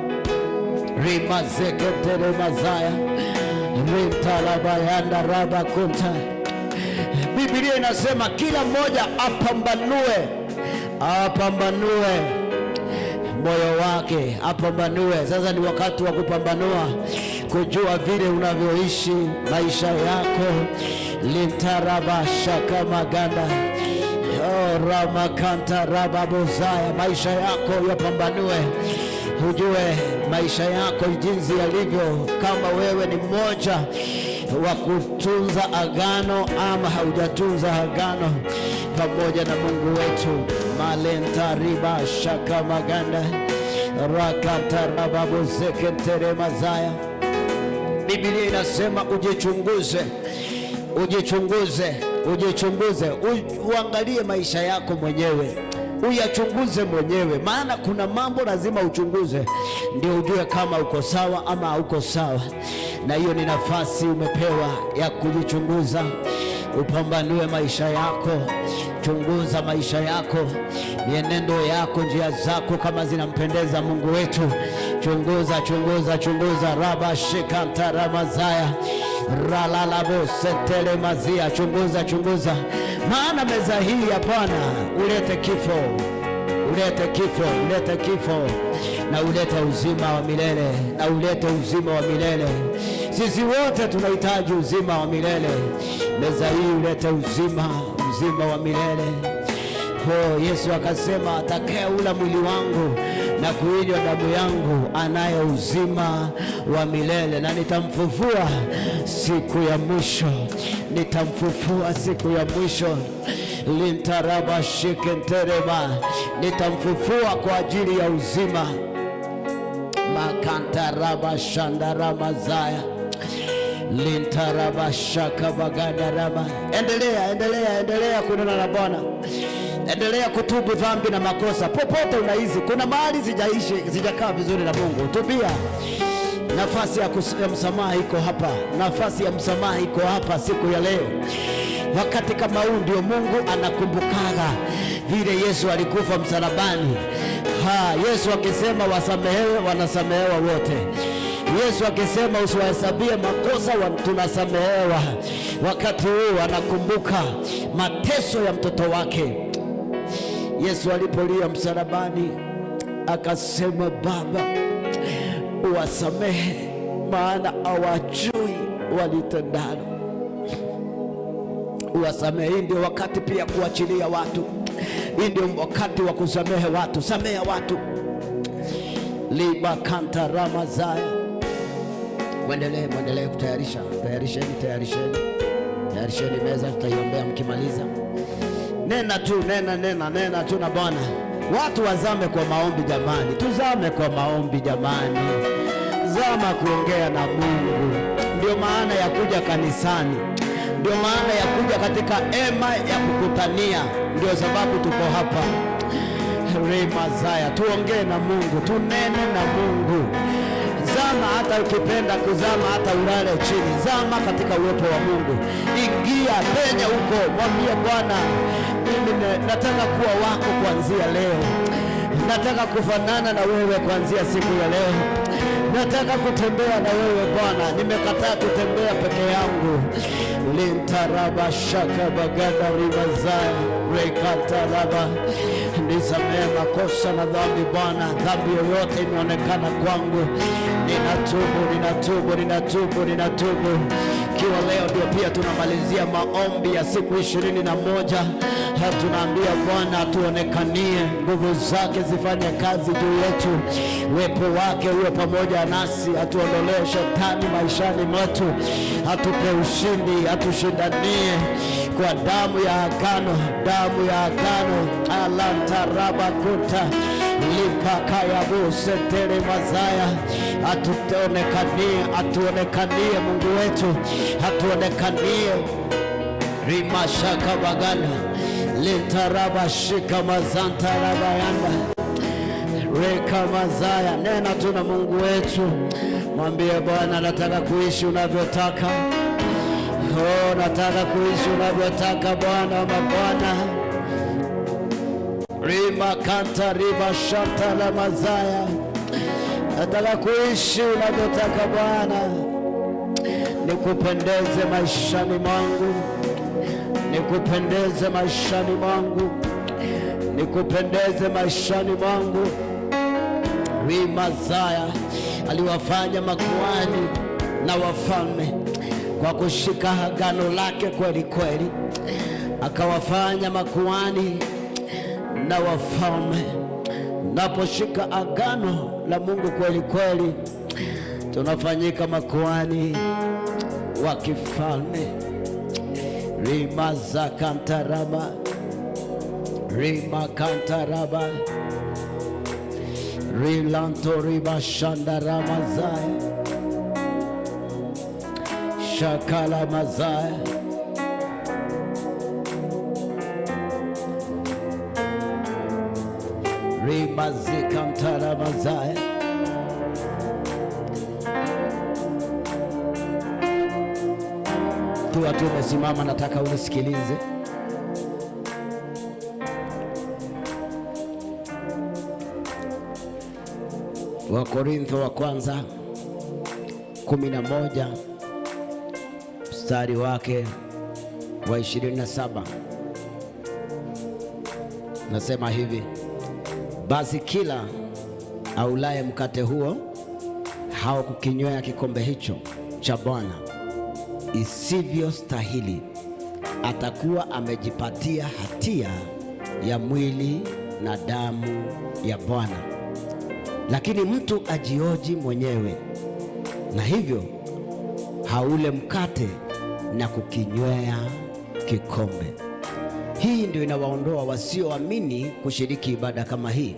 A: rima seketeri mazaya rintala bayanda raba kunta. Biblia inasema kila mmoja apambanue moyo wake, apambanue. Sasa ni wakati wa kupambanua, kujua vile unavyoishi maisha yako. Lintaraba shaka maganda ramakanta rababozaya, maisha yako yapambanue, ujue maisha yako jinsi yalivyo, kama wewe ni mmoja wa kutunza agano ama haujatunza agano pamoja na Mungu wetu. Malenta riba shaka maganda rakata rababu zeketere mazaya. Biblia inasema ujichunguze, uangalie maisha yako mwenyewe, uyachunguze mwenyewe, maana kuna mambo lazima uchunguze ndio ujue kama uko sawa ama hauko sawa. Na hiyo ni nafasi umepewa ya kujichunguza, upambanue maisha yako. Chunguza maisha yako, mienendo yako, njia zako kama zinampendeza Mungu wetu. Chunguza raba shikanta ramazaya ralalabo setele mazia. Chunguza, maana meza hii ya Bwana ulete kifo na ulete uzima wa milele. Sisi wote tunahitaji uzima wa milele. Meza hii ulete uzima wa milele. Yesu akasema, atakayeula mwili wangu na kuinywa damu yangu anaye uzima wa milele, na nitamfufua siku ya mwisho. Lintaraba shikentereba, nitamfufua kwa ajili ya uzima. Makantaraba shandarama zaya lintaraba shaka bagadaraba. Endelea kunena na Bwana. Endelea kutubu dhambi na makosa popote unaishi. Kuna mahali sijakaa vizuri na Mungu, tubia. Nafasi ya msamaha iko hapa, siku ya leo. Wakati kama huu ndio Mungu anakumbukaga vile Yesu alikufa msalabani. Yesu akisema wasamehewe, wanasamehewa wote. Yesu akisema usiwahesabie makosa, tunasamehewa. Wakati huu anakumbuka mateso ya mtoto wake. Yesu alipolia msalabani akasema, Baba, uwasamehe maana hawajui walitendalo. Uwasamehe. Hii ndio wakati pia kuachilia watu. Hii ndio wakati wa kusamehe watu. Samea watu. Liba kanta ramazaya. Mwendelee kutayarisha. Tayarisheni meza, tutaiombea mkimaliza. Nena tu na Bwana. Watu wazame kwa maombi jamani. Tuzame kwa maombi jamani. Zama kuongea na Mungu. Ndio maana ya kuja kanisani. Ndio maana ya kuja katika hema ya kukutania. Ndio sababu tuko hapa. Remazaya, tuongee na Mungu, tunene na Mungu. Zama hata ukipenda kuzama, hata ulale chini, zama katika uwepo wa Mungu. Ingia, penya huko, mwambie Bwana, mimi nataka kuwa wako kuanzia leo. Nataka kufanana na wewe kuanzia siku ya leo. Nataka kutembea na wewe Bwana. Nimekataa kutembea peke yangu. Lintaraba shaka bagada ribazaya rekataraba. Nisamehe makosa na dhambi Bwana. Dhambi yoyote imeonekana kwangu. Ninatubu. Kiwa leo ndio pia tunamalizia maombi ya siku 21. Tunaambia Bwana tuonekanie, nguvu zake zifanye kazi juu yetu, uwepo wake uwe pamoja nasi, atuondolee shetani maishani mwetu, atupe ushindi, atushindanie kwa damu ya agano. Alantaraba kuta lipakayabu sentere mazaya. Atuonekanie Mungu wetu, atuonekanie. Rimashaka bagana lintaraba shika mazanta rabayanda Reka mazaya. Nena tu na Mungu wetu, mwambie Bwana, nataka kuishi unavyotaka. Oh, nataka kuishi unavyotaka Bwana wa mabwana. Rima kanta riba shata la mazaya. Nataka kuishi unavyotaka Bwana. Nikupendeze maishani mwangu, nikupendeze maishani mwangu, nikupendeze maishani mwangu. Rimazaya aliwafanya makuhani na wafalme kwa kushika agano lake kweli kweli, akawafanya makuhani na wafalme. Naposhika agano la Mungu kweli kweli, tunafanyika makuhani wa kifalme. Rimaza kantaraba, rima kantaraba, rilanto riba shandarama zaya, shakala mazaya. Rimazi kantarama zaya. Tuwa tumesimama, nataka unisikilize. Wakorintho wa kwanza 11 mstari wake wa 27 nasema hivi: basi kila aulaye mkate huo hao kukinywea kikombe hicho cha Bwana isivyo stahili atakuwa amejipatia hatia ya mwili na damu ya Bwana. Lakini mtu ajioji mwenyewe, na hivyo haule mkate na kukinywea kikombe. Hii ndio inawaondoa wasioamini kushiriki ibada kama hii.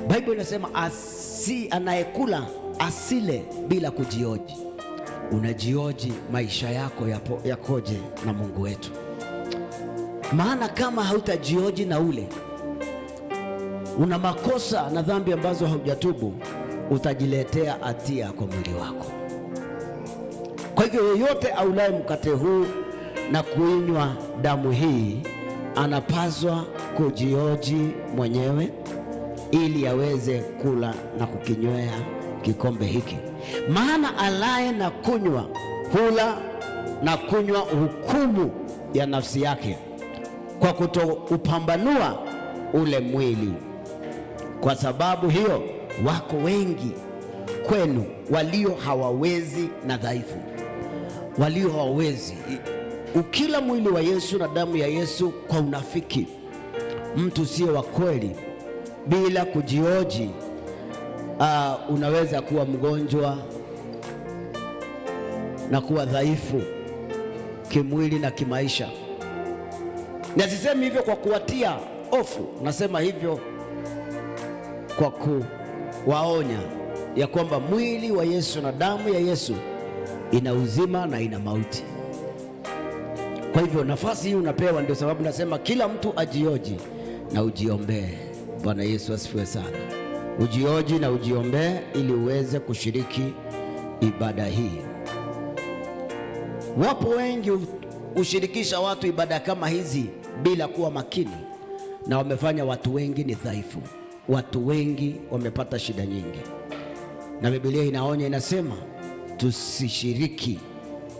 A: Biblia inasema anayekula asile bila kujioji. Unajioji maisha yako yakoje na Mungu wetu? Maana kama hautajioji na ule, una makosa na dhambi ambazo haujatubu, utajiletea hatia kwa mwili wako. Kwa hivyo yeyote aulaye mkate huu na kuinywa damu hii anapaswa kujioji mwenyewe ili aweze kula na kukinywea kikombe hiki. Maana alaye na kunywa hula na kunywa hukumu ya nafsi yake, kwa kutoupambanua ule mwili. Kwa sababu hiyo wako wengi kwenu walio hawawezi na dhaifu, walio hawawezi. Ukila mwili wa Yesu na damu ya Yesu kwa unafiki, mtu sio wa kweli, bila kujioji, unaweza kuwa mgonjwa na kuwa dhaifu kimwili na kimaisha. Na sisemi hivyo kwa kuwatia hofu, nasema hivyo kwa kuwaonya ya kwamba mwili wa Yesu na damu ya Yesu ina uzima na ina mauti. Kwa hivyo nafasi hii unapewa, ndio sababu nasema kila mtu ajioji na ujiombee. Bwana Yesu asifiwe sana. Ujioji na ujiombee ili uweze kushiriki ibada hii. Wapo wengi ushirikisha watu ibada kama hizi bila kuwa makini, na wamefanya watu wengi ni dhaifu. Watu wengi wamepata shida nyingi, na Biblia inaonya, inasema tusishiriki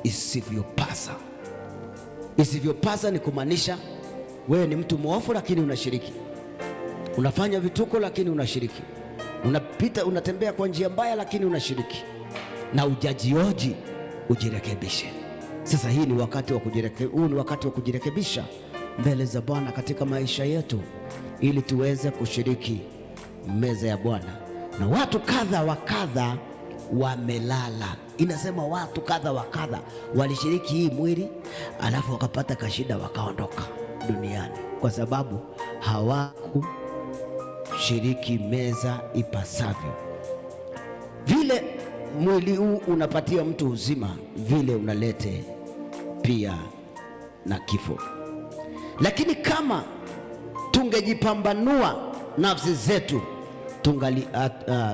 A: isivyopasa. Isivyopasa ni kumaanisha wewe ni mtu mwovu lakini unashiriki, unafanya vituko lakini unashiriki, unatembea kwa njia mbaya lakini unashiriki, na ujajioji ujirekebishe. Sasa hii ni wakati wa kujirekebisha mbele za Bwana katika maisha yetu, ili tuweze kushiriki meza ya Bwana. Na watu kadha wa kadha wamelala. Inasema watu kadha wa kadha walishiriki hii mwili, alafu wakapata kashida wakaondoka duniani, kwa sababu hawakushiriki meza ipasavyo. Vile mwili huu unapatia mtu uzima, vile unalete pia na kifo. Lakini kama tungejipambanua nafsi zetu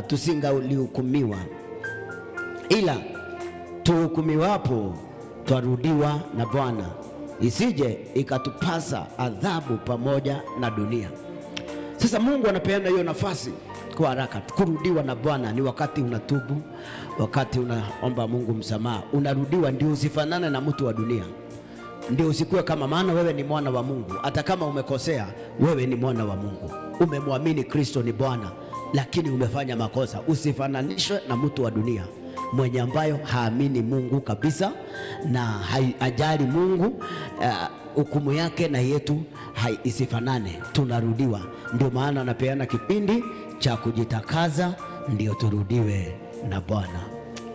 A: tusingalihukumiwa, ila tuhukumiwapo twarudiwa na Bwana, isije ikatupasa adhabu pamoja na dunia. Sasa Mungu anapeana hiyo nafasi kwa haraka. Kurudiwa na Bwana ni wakati unatubu, wakati unaomba Mungu msamaha, unarudiwa ndio usifanane na mtu wa dunia, ndio usikuwe kama, maana wewe ni mwana wa Mungu. Hata kama umekosea, wewe ni mwana wa Mungu, umemwamini Kristo ni Bwana, lakini umefanya makosa. Usifananishwe na mtu wa dunia mwenye ambayo haamini Mungu kabisa na hajali Mungu. Hukumu yake na yetu isifanane, tunarudiwa. Ndio maana anapeana kipindi cha kujitakaza, ndio turudiwe na Bwana.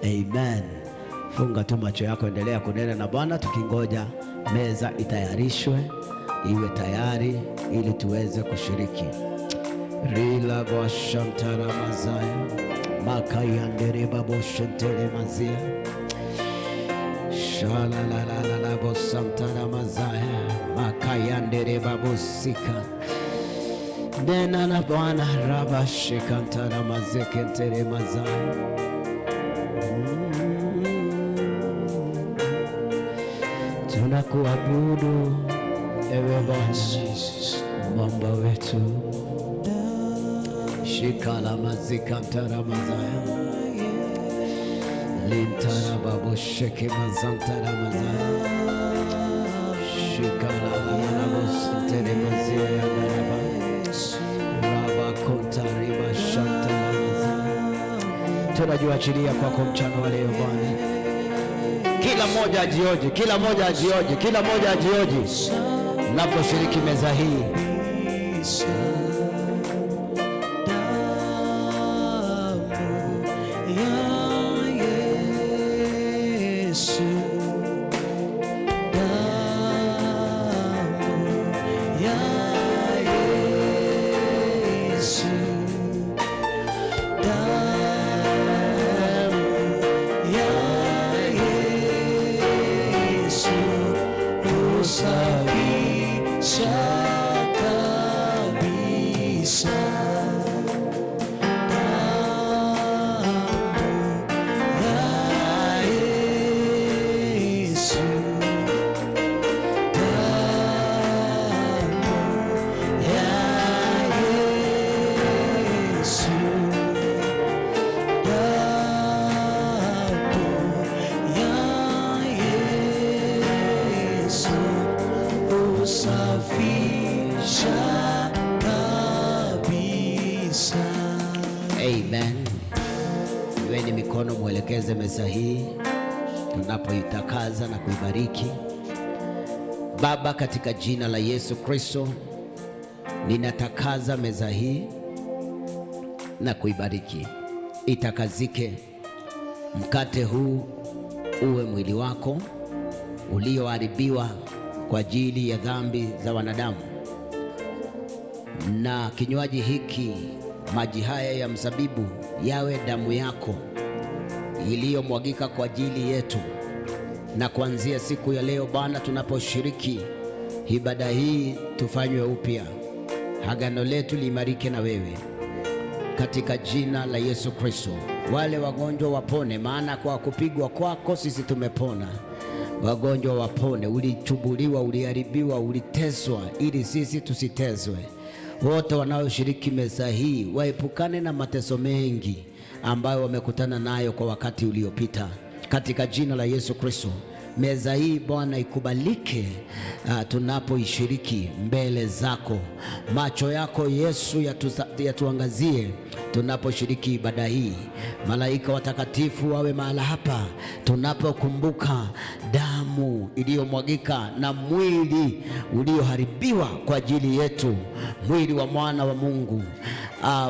A: Amen. Funga tu macho yako, endelea kunena na Bwana, tukingoja meza itayarishwe, iwe tayari ili tuweze kushiriki. Rila bashantara mazaya makayandere baboshentele mazia shalalala bosantara mazaya makayandere babosika nena na Bwana rabashikantara mazekentere mazaya. Tunakuabudu ewe Bwana, mwamba wetu. Shikala mazikantara mazaya lintara babo sheke mazantara mazaya shikala babo sintere mazia ya daraba raba kontari bashantara mazaya. Tunajiachilia kwako mchana wa leo Bwana. Kila mmoja ajioje, kila mmoja ajioje, kila mmoja ajioje naposhiriki meza hii. Amen. Iweni mikono, mwelekeze meza hii tunapoitakaza na kuibariki. Baba, katika jina la Yesu Kristo, ninatakaza meza hii na kuibariki. Itakazike. Mkate huu uwe mwili wako ulioharibiwa kwa ajili ya dhambi za wanadamu, na kinywaji hiki, maji haya ya mzabibu, yawe damu yako iliyomwagika kwa ajili yetu. Na kuanzia siku ya leo Bwana, tunaposhiriki ibada hii, tufanywe upya, agano letu liimarike na wewe, katika jina la Yesu Kristo. Wale wagonjwa wapone, maana kwa kupigwa kwako sisi tumepona. Wagonjwa wapone. Ulichubuliwa, uliharibiwa, uliteswa ili sisi tusiteswe. Wote wanaoshiriki meza hii waepukane na mateso mengi ambayo wamekutana nayo kwa wakati uliopita, katika jina la Yesu Kristo. Meza hii Bwana ikubalike tunapoishiriki mbele zako. Macho yako Yesu yatuangazie tunaposhiriki ibada hii. Malaika watakatifu wawe mahala hapa tunapokumbuka damu iliyomwagika na mwili ulioharibiwa kwa ajili yetu, mwili wa mwana wa Mungu.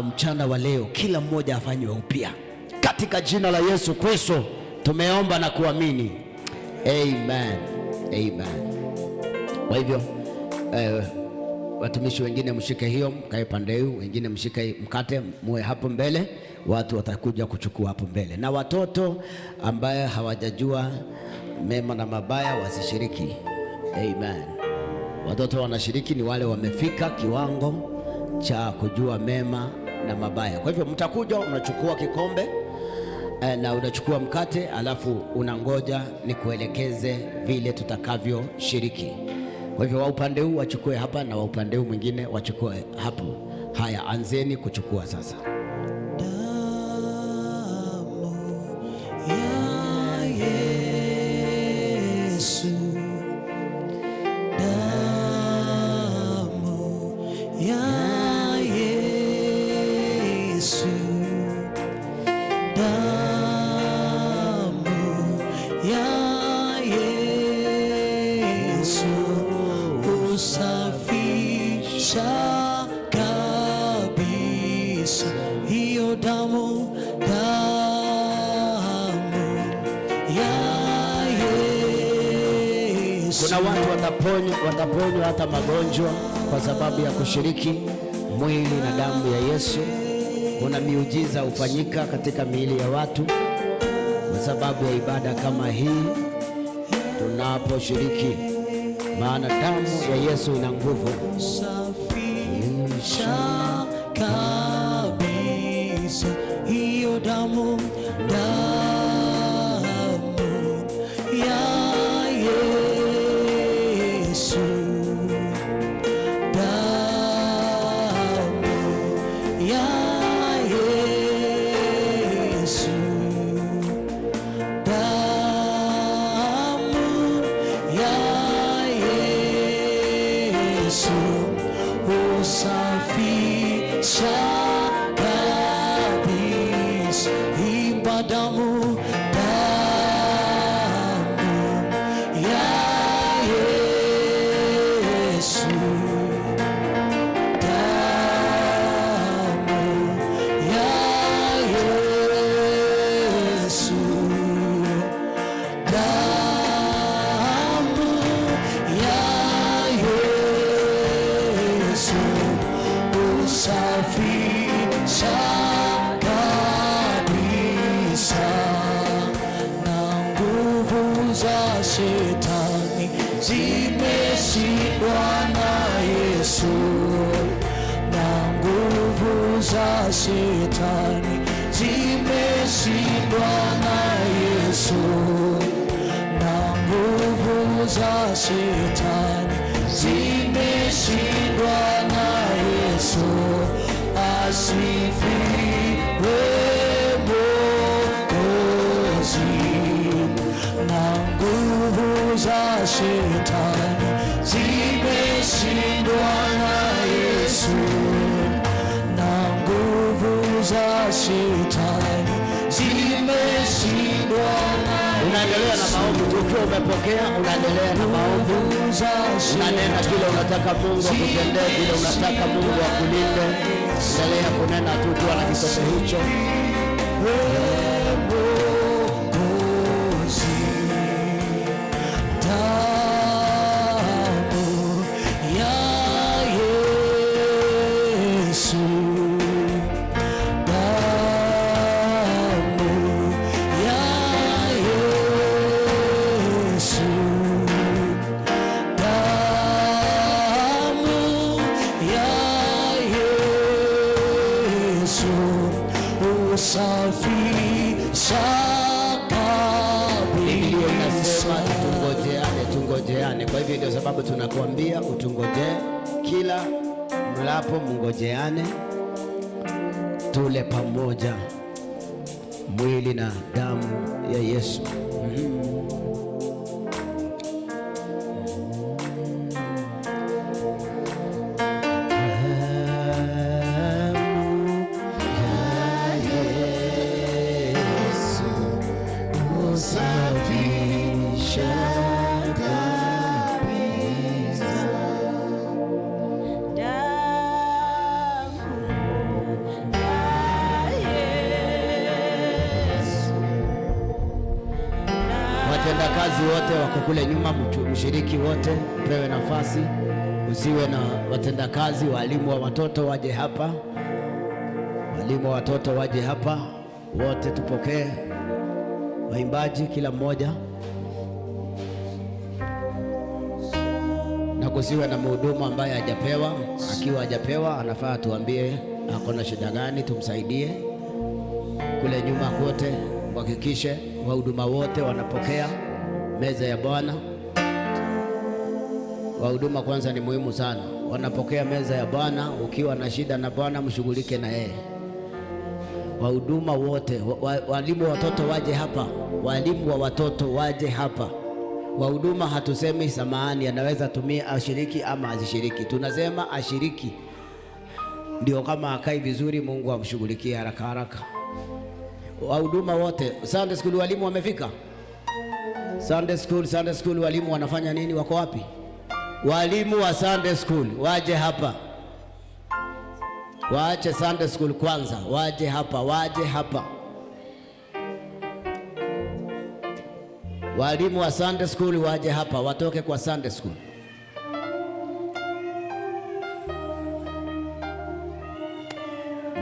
A: Mchana wa leo kila mmoja afanywe upya katika jina la Yesu Kristo. Tumeomba na kuamini. Amen. Amen. Kwa hivyo watumishi wengine mshike hiyo, mkae pande huu, wengine mshike mkate, muwe hapo mbele, watu watakuja kuchukua hapo mbele. Na watoto ambaye hawajajua mema na mabaya wasishiriki. Amen. Watoto wanashiriki ni wale wamefika kiwango cha kujua mema na mabaya. Kwa hivyo mtakuja, unachukua kikombe na unachukua mkate, alafu unangoja nikuelekeze vile tutakavyoshiriki. Kwa hivyo wa upande huu wachukue hapa na wa upande huu mwingine wachukue hapo. Haya, anzeni kuchukua sasa. Kuna watu wataponywa hata magonjwa kwa sababu ya kushiriki mwili na damu ya Yesu. Kuna miujiza hufanyika katika miili ya watu kwa sababu ya ibada kama hii tunaposhiriki, maana damu ya Yesu ina nguvu. Hiyo damu ya Yesu, damu ya Yesu, damu ya Yesu husafisha kabisa. Imba damu Shetani zimeshindwa na Yesu, na nguvu za Shetani zimeshindwa na Yesu, na nguvu za Shetani zimeshindwa na Yesu. Asifiwe Mwokozi, na nguvu za Shetani zimeshindwa na Yesu, na nguvu za Shetani zimeshindwa na Yesu. Unaendelea na maombi tu, ukiwa umepokea unaendelea na maombi, unanena kile unataka Mungu akutendee, kile unataka Mungu akulinde. Endelea kunena tu ukiwa na kikombe hicho. Biblia inasema tungojeane. Kwa hivyo ndio sababu tunakuambia utungojee, kila mlapo mngojeane, tule pamoja mwili na damu ya Yesu. Watendakazi wote wako kule nyuma, mshiriki wote pewe nafasi. Usiwe na watendakazi, walimu wa watoto waje hapa, walimu wa watoto waje hapa, wote tupokee. Waimbaji kila mmoja na kusiwe na mhudumu ambaye hajapewa. Akiwa hajapewa anafaa tuambie ako na shida gani, tumsaidie. Kule nyuma kote kuhakikishe wahuduma wote wanapokea meza ya Bwana. Wahuduma kwanza ni muhimu sana, wanapokea meza ya Bwana. Ukiwa na shida na Bwana, mshughulike na yeye. Wahuduma wote, walimu wa watoto waje hapa, walimu wa watoto waje hapa. Wahuduma hatusemi samahani, anaweza tumia ashiriki ama azishiriki, tunasema ashiriki, ndio kama akai vizuri, Mungu amshughulikie haraka haraka. Wahuduma wote, Sunday school walimu wamefika? Sunday school walimu wanafanya nini? Wako wapi? Walimu wa Sunday school waje hapa, waache Sunday school kwanza, waje hapa, waje hapa. Walimu wa Sunday school waje hapa, watoke kwa Sunday school.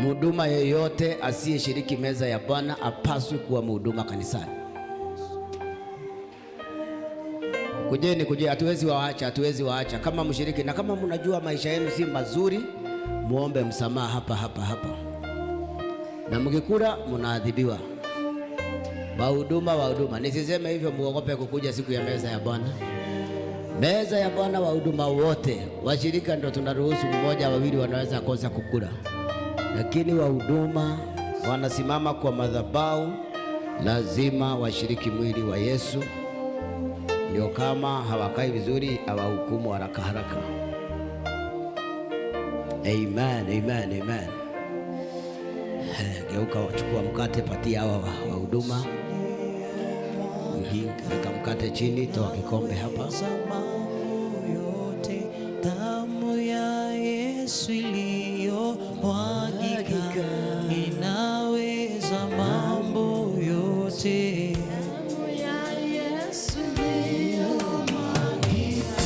A: Mhuduma yeyote asiyeshiriki meza ya Bwana apaswi kuwa mhuduma kanisani. Kujeni, hatuwezi waacha kama mshiriki. Na kama mnajua maisha yenu si mazuri, muombe msamaha hapa. Na mkikula mnaadhibiwa. Wahuduma, nisiseme hivyo muogope kukuja siku ya meza ya Bwana. Meza ya Bwana, wahuduma wote, washirika ndio tunaruhusu mmoja wawili wanaweza kosa kukula, lakini wahuduma wanasimama kwa madhabahu, lazima washiriki mwili wa Yesu. Ndio kama hawakai vizuri hawahukumu haraka. Amen. Geuka, chukua mkate, patia hawa wahuduma. Weka mkate chini, toa kikombe hapa.
B: Damu ya Yesu iliyomwagika inaweza mambo yote. Damu ya Yesu iliyomwagika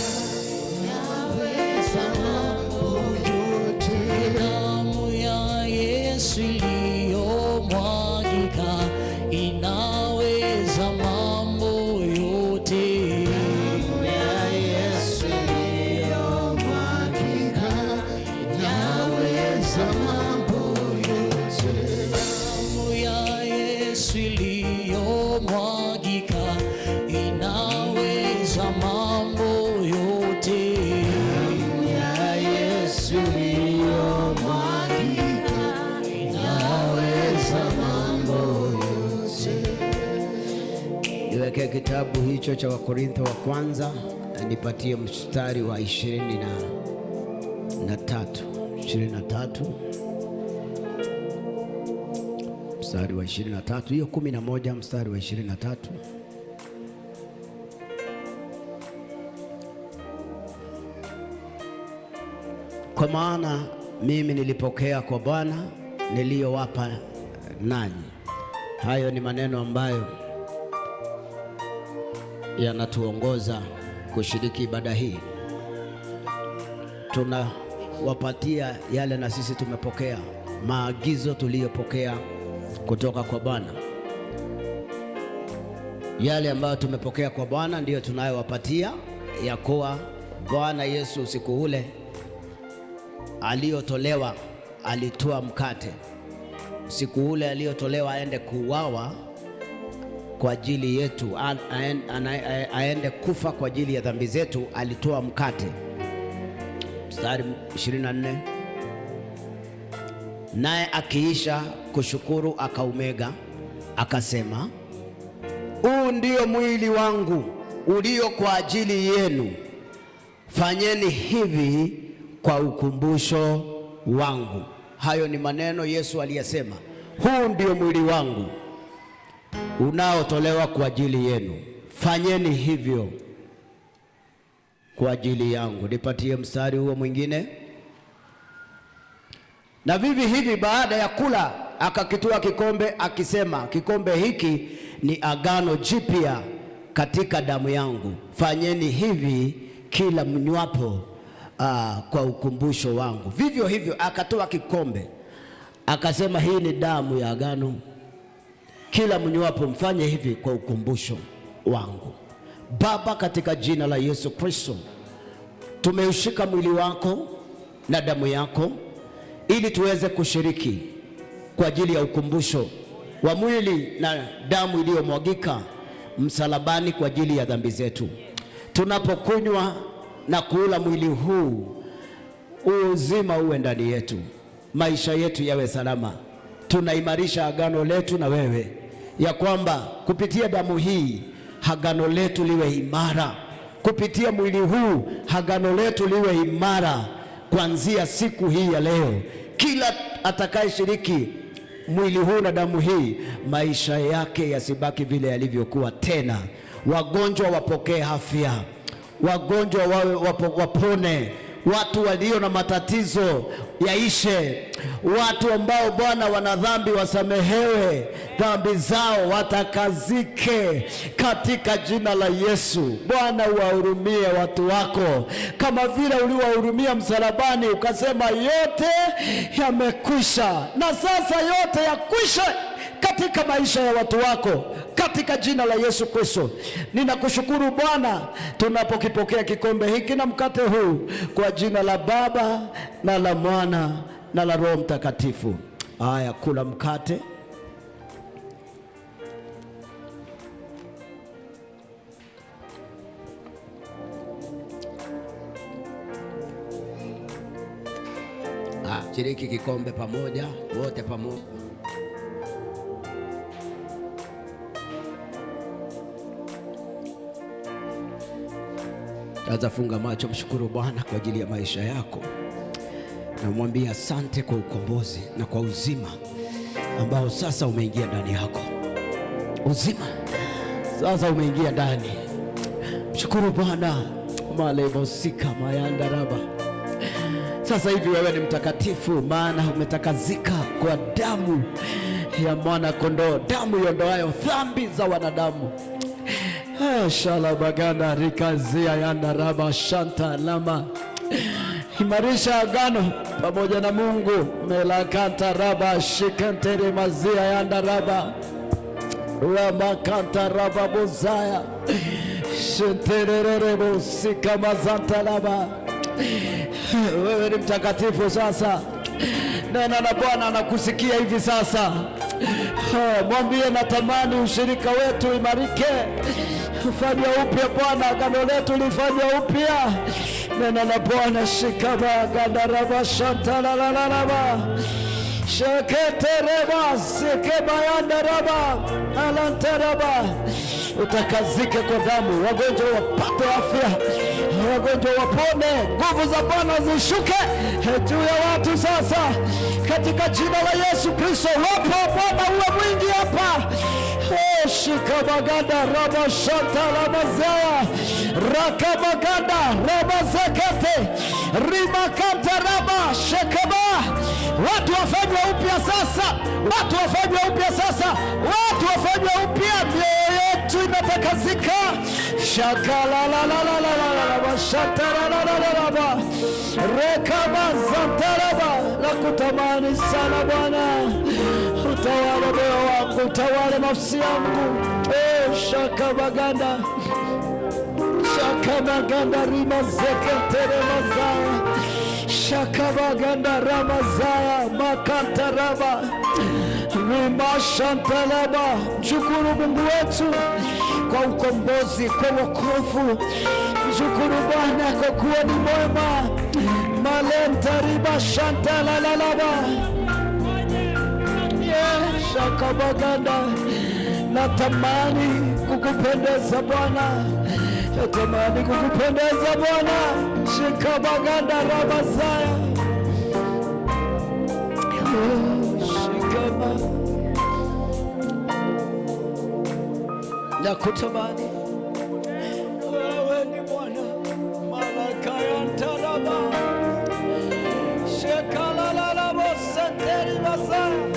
B: inaweza mambo yote. Damu ya Yesu iliyomwagika inaweza mambo yote. Damu ya Yesu iliyomwagika inaweza mambo yote. Damu ya Yesu iliyomwagika inaweza mambo yote. Damu ya Yesu iliyomwagika inaweza mambo yote.
A: Niweke kitabu hicho cha Wakorintho wa kwanza, nipatie mstari wa 23. Mstari wa 23, hiyo 11, mstari wa 23. Kwa maana mimi nilipokea kwa Bwana niliyowapa nanyi. Hayo ni maneno ambayo yanatuongoza kushiriki ibada hii. Tunawapatia yale na sisi tumepokea, maagizo tuliyopokea kutoka kwa Bwana. Yale ambayo tumepokea kwa Bwana ndiyo tunayowapatia, ya kuwa Bwana Yesu usiku ule aliotolewa alitoa mkate. Siku ule aliotolewa aende kuuawa kwa ajili yetu, aende kufa kwa ajili ya dhambi zetu, alitoa mkate. Mstari 24, naye akiisha kushukuru akaumega, akasema, huu ndio mwili wangu ulio kwa ajili yenu, fanyeni hivi kwa ukumbusho wangu. Hayo ni maneno Yesu aliyesema, huu ndio mwili wangu unaotolewa kwa ajili yenu, fanyeni hivyo kwa ajili yangu. Nipatie mstari huo mwingine. Na vivi hivi baada ya kula akakitoa kikombe akisema, kikombe hiki ni agano jipya katika damu yangu, fanyeni hivi kila mnywapo kwa ukumbusho wangu. Vivyo hivyo akatoa kikombe akasema, hii ni damu ya agano, kila mnywapo mfanye hivi kwa ukumbusho wangu. Baba, katika jina la Yesu Kristo, tumeushika mwili wako na damu yako ili tuweze kushiriki kwa ajili ya ukumbusho wa mwili na damu iliyomwagika msalabani kwa ajili ya dhambi zetu. Tunapokunywa na kuula mwili huu, uzima uwe ndani yetu, maisha yetu yawe salama. Tunaimarisha agano letu na wewe, ya kwamba kupitia damu hii agano letu liwe imara, kupitia mwili huu agano letu liwe imara. Kuanzia siku hii ya leo, kila atakayeshiriki mwili huu na damu hii, maisha yake yasibaki vile yalivyokuwa tena. Wagonjwa wapokee afya, wagonjwa wapone, watu walio na matatizo yaishe, watu ambao Bwana wana dhambi wasamehewe dhambi zao, watakazike katika jina la Yesu. Bwana, uwahurumie watu wako kama vile uliwahurumia msalabani, ukasema yote yamekwisha, na sasa yote yakwisha katika maisha ya watu wako, katika jina la Yesu Kristo. Ninakushukuru Bwana tunapokipokea kikombe hiki na mkate huu, kwa jina la Baba na la Mwana na la Roho Mtakatifu. Haya, kula mkate. Shiriki kikombe pamoja, wote pamoja. Sasa funga macho, mshukuru Bwana kwa ajili ya maisha yako, na mwambie asante kwa ukombozi na kwa uzima ambao sasa umeingia ndani yako. Uzima sasa umeingia ndani. Mshukuru Bwana. Malebosika mayandaraba. Sasa hivi wewe ni mtakatifu, maana umetakazika kwa damu ya mwana kondoo, damu iondoayo dhambi za wanadamu. Shalabaganda rikazia yandaraba shanta lama. Imarisha agano pamoja na Mungu. Melakanta raba shikantere mazia yandaraba ramakanta raba bozaya shenterere bosika mazanta laba. Wewe ni mtakatifu sasa. Nena na Bwana anakusikia hivi sasa. Mwambie natamani ushirika wetu imarike, ufanywe upya Bwana, agano letu lifanywe upya. Nena na Bwana. Shikaba gandaraba shantalalaba sheketereba sekeba yandaraba alantaraba. Utakazike kwa damu, wagonjwa wapate afya, wagonjwa wapone, nguvu za Bwana zishuke juu ya watu sasa, katika jina la Yesu Kristo. Wapo Bwana uwe mwingi hapa. Shikabaganda raba shanta labazaya rakabaganda raba zakate rimakanta raba shekaba. Watu wafanywe upya sasa, watu wafanywe upya sasa, watu wafanywe upya. Mioyo yetu imetakazika. Shakalalalalalalala shatalalalala rekaba zantaraba. Nakutamani sana Bwana, utawale moyo wangu, utawale nafsi yangu. Shakabaganda shakamaganda rima zeketere mazaya shakabaganda ramazaya makantaraba rima shantalaba. Mshukuru Mungu wetu kwa ukombozi, kwa wokovu. Mshukuru Bwana kwa kuwa ni mwema. Malenta riba shantalalalaba shakabaganda. Natamani kukupendeza Bwana, natamani kukupendeza Bwana. Shikabaganda rabazaya shikaba. Nakutamani wewe ni Bwana. Malakayantaraba shikalalabo senteri bazaya.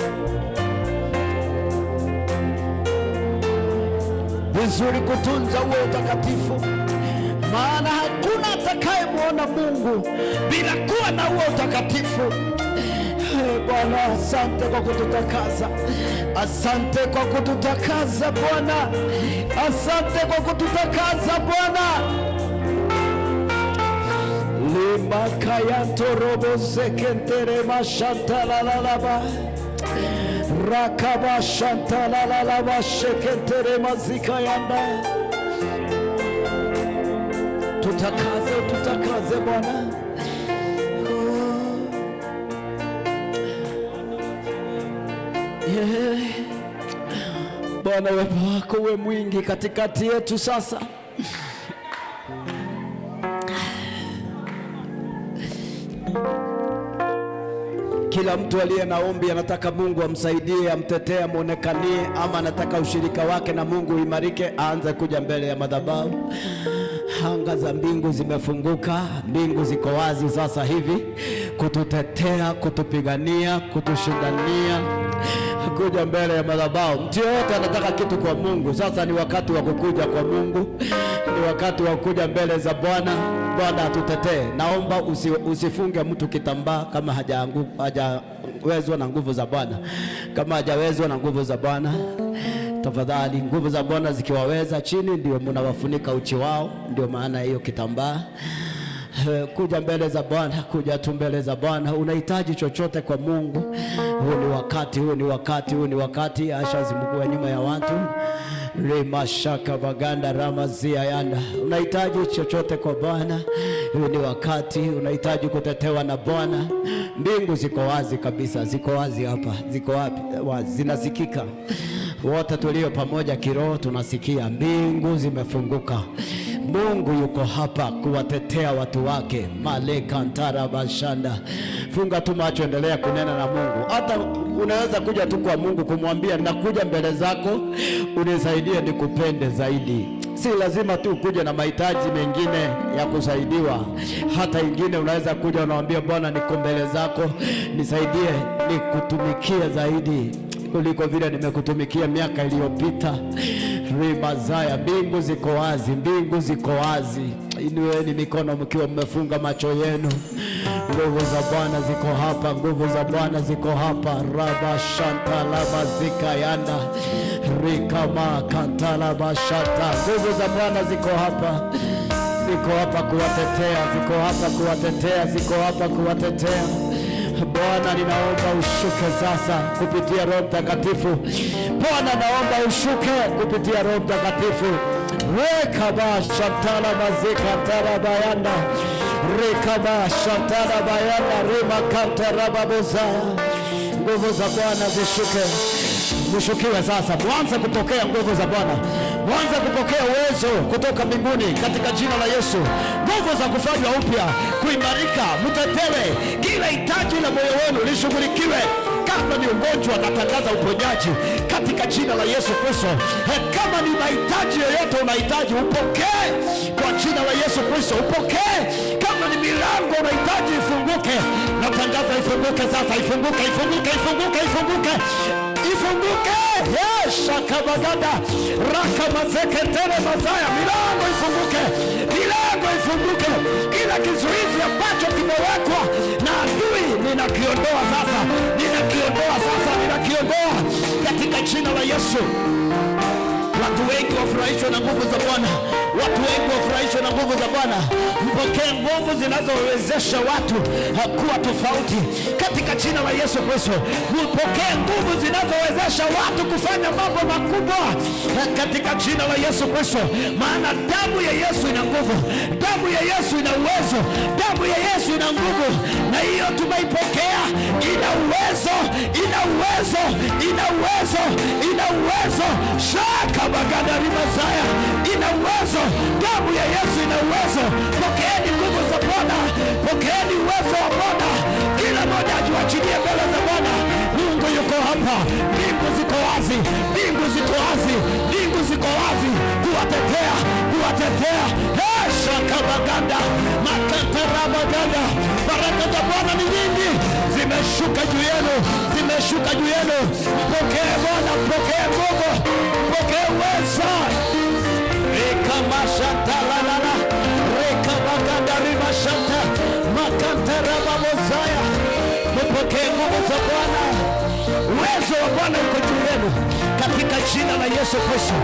A: Vizuri kutunza huo utakatifu, maana hakuna atakayemwona Mungu bila kuwa na huo utakatifu. Bwana, asante kwa kututakaza, asante kwa kututakaza Bwana, asante kwa kututakaza Bwana. Limakaya torobo sekentere mashantalalaba. Rakaba shantalalaba shekentere mazikayanda. Tutakaze Bwana. Bwana, uwepo wako uwe mwingi katikati yetu sasa. Kila mtu aliye na ombi anataka Mungu amsaidie, amtetee, amuonekanie, ama anataka ushirika wake na Mungu imarike, aanze kuja mbele ya madhabahu. Anga za mbingu zimefunguka, mbingu ziko wazi sasa hivi kututetea, kutupigania, kutushindania, kuja mbele ya madhabahu. Mtu yote anataka kitu kwa Mungu. Sasa ni wakati wa kukuja kwa Mungu, ni wakati wa kuja mbele za Bwana. Bwana atutetee. Naomba usifunge mtu kitambaa kama hajawezwa na nguvu za Bwana. Kama hajawezwa na nguvu za Bwana, tafadhali, nguvu za Bwana zikiwaweza chini ndio mnawafunika uchi wao, ndio maana hiyo kitambaa. Kuja mbele za Bwana, kuja tu mbele za Bwana. Unahitaji chochote kwa Mungu, huu ni wakati. Asha zimukue nyuma ya watu. Rema shaka baganda ramazia yanda. Unahitaji chochote kwa Bwana, huu ni wakati. Unahitaji kutetewa na Bwana. Mbingu ziko wazi kabisa, ziko wazi hapa. Ziko wapi? Zinasikika. Wote tulio pamoja kiroho tunasikia mbingu zimefunguka. Mungu yuko hapa kuwatetea watu wake. Maleka ntara bashanda. Funga tu macho, endelea kunena na Mungu. Hata unaweza kuja tu kwa Mungu kumwambia, nakuja mbele zako, unisaidie nikupende zaidi. Si lazima tu kuja na mahitaji mengine ya kusaidiwa. Hata ingine unaweza kuja unamwambia, Bwana, niko mbele zako, nisaidie nikutumikie zaidi kuliko vile nimekutumikia miaka iliyopita. Rimazaya, mbingu ziko wazi, mbingu ziko wazi. Inueni mikono mkiwa mmefunga macho yenu. Nguvu za Bwana ziko hapa, nguvu za Bwana ziko hapa. Raba shanta laba zika yanda. Rikama kantala bashata. Nguvu za Bwana ziko hapa. Ziko hapa kuwatetea, ziko hapa kuwatetea, ziko hapa kuwatetea. Bwana, ninaomba ushuke sasa kupitia Roho Mtakatifu. Bwana, naomba ushuke kupitia Roho Mtakatifu. Rekaba shantala mazika tarabayanda. Rekaba shantala bayanda rima kantarababoza. Nguvu za Bwana zishuke. Mshukiwe sasa. Mwanze kupokea nguvu za Bwana. Mwanze kupokea uwezo kutoka mbinguni katika jina la Yesu. Nguvu za kufanywa upya, kuimarika, mtetewe. Kila hitaji la moyo wenu lishughulikiwe. Kama ni ugonjwa, natangaza uponyaji katika jina la Yesu Kristo. Kama ni mahitaji yoyote unahitaji, upokee kwa jina la Yesu Kristo. Upokee. Kama ni milango unahitaji ifunguke, natangaza ifunguke sasa. Ifunguke, ifunguke, ifunguke, ifunguke. Ifunguke. Shakabagada rakamazeketele mazaya. Milango ifunguke, milango ifunguke. Kila kizuizi ambacho kimewekwa na adui ninakiondoa sasa, ninakiondoa sasa, ninakiondoa katika jina la Yesu. Watu wengi wafurahishwa na nguvu za Bwana. Watu wengi wafurahishwa na nguvu za Bwana. Mpokee nguvu zinazowezesha watu kuwa tofauti katika jina la Yesu Kristo. Mpokee nguvu zinazowezesha watu kufanya mambo makubwa katika jina la Yesu Kristo. Maana damu ya Yesu ina nguvu, damu ya Yesu ina uwezo, damu ya Yesu ina nguvu, na hiyo tumeipokea. Ina uwezo, ina uwezo, ina uwezo, ina uwezo. Shaka bagada rimazaya, ina uwezo. Damu ya Yesu ina uwezo. Pokeeni nguvu za Bwana, pokeeni uwezo wa Bwana. Kila mmoja ajiachilie mbele za Bwana. Mungu yuko hapa. Mbingu ziko wazi, mbingu ziko wazi, mbingu ziko wazi kuwatetea, kuwatetea. Shaka baganda makatara baganda. Baraka za Bwana ni nyingi, zimeshuka juu yenu, zimeshuka juu yenu. Pokee Bwana, pokee nguvu, pokee uwezo. Reka mashanta la la la. Reka baganda rimashanta. Makantara babozaya. Mpokee nguvu za Bwana. Uwezo wa Bwana uko juu yenu katika jina la Yesu Kristo.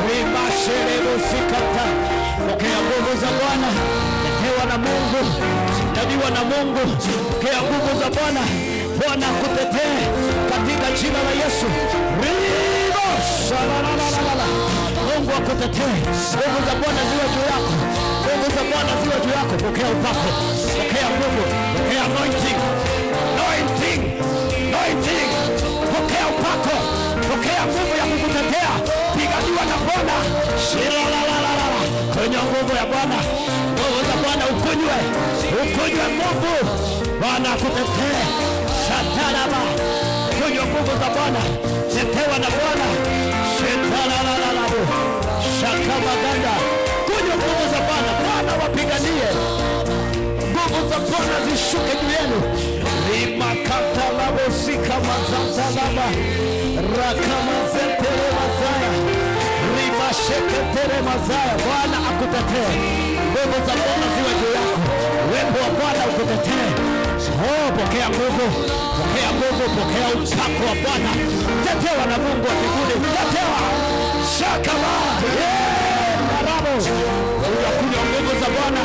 A: Rimashere rusikata. Pokea nguvu za Bwana. Tetewa na Mungu, zinaliwa na Mungu. Pokea nguvu za Bwana. Bwana akutetee katika jina la Yesu. Mungu akutetee. Nguvu za Bwana ziwe juu yako. Nguvu za Bwana ziwe juu yako. Pokea upako. Pokea nguvu. Pokea anointing. Anointing. Anointing. Pokea upako. Pokea nguvu ya kukutetea. Piganiwa na Bwana. Kunywa nguvu ya Bwana. Nguvu za Bwana ukunywe. Ukunywe nguvu. Bwana akutetee. Shataraba. Kunywa nguvu za Bwana. Tetewa na Bwana. Shetalalalabu. Shakamaganda. Kunywa nguvu za Bwana. Bwana wapiganie. Nguvu za Bwana zishuke juu yenu. Rimakatalabo sikamazantalaba. Rakamazetere mazaya. Rimasheketere mazaya. Bwana akutetee. Nguvu za Bwana ziwe juu yako. Uwepo wa Bwana ukutetee. Pokea nguvu. Pokea nguvu. Pokea upako wa Bwana. Tetewa na Mungu wa mbinguni. Tetewa. Shakama. Marabo. Kunywa nguvu za Bwana.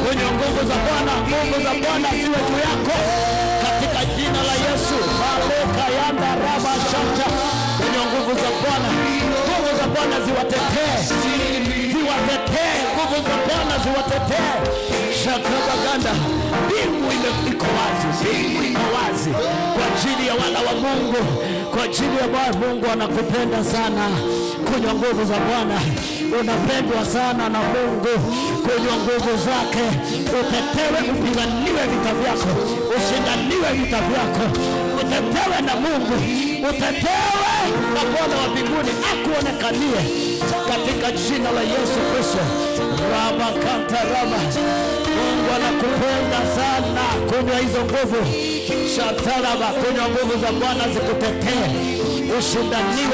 A: Kunywa nguvu za Bwana. Nguvu za Bwana ziwe juu yako katika jina la Yesu. Maleka yanda raba shanta. Kunywa nguvu za Bwana. Nguvu za Bwana ziwatetee. Ziwatetee. Nguvu za Bwana ziwatetee. Shakabaganda. Mbingu iko wazi. Mbingu iko wazi kwa ajili ya wana wa Mungu. Kwa ajili ya Bwana. Mungu anakupenda sana. Kunywa nguvu za Bwana. Unapendwa sana na Mungu. Kunywa nguvu zake. Utetewe, upiganiwe vita vyako. Ushindaniwe vita vyako. Utetewe na Mungu. Utetewe na Bwana wa mbinguni akuonekanie katika jina la Yesu Kristo. Raba kanta raba. Mungu anakupenda sana. Kunywa hizo nguvu. Shataraba. Kunywa nguvu za Bwana zikutetee. Ushindaniwe.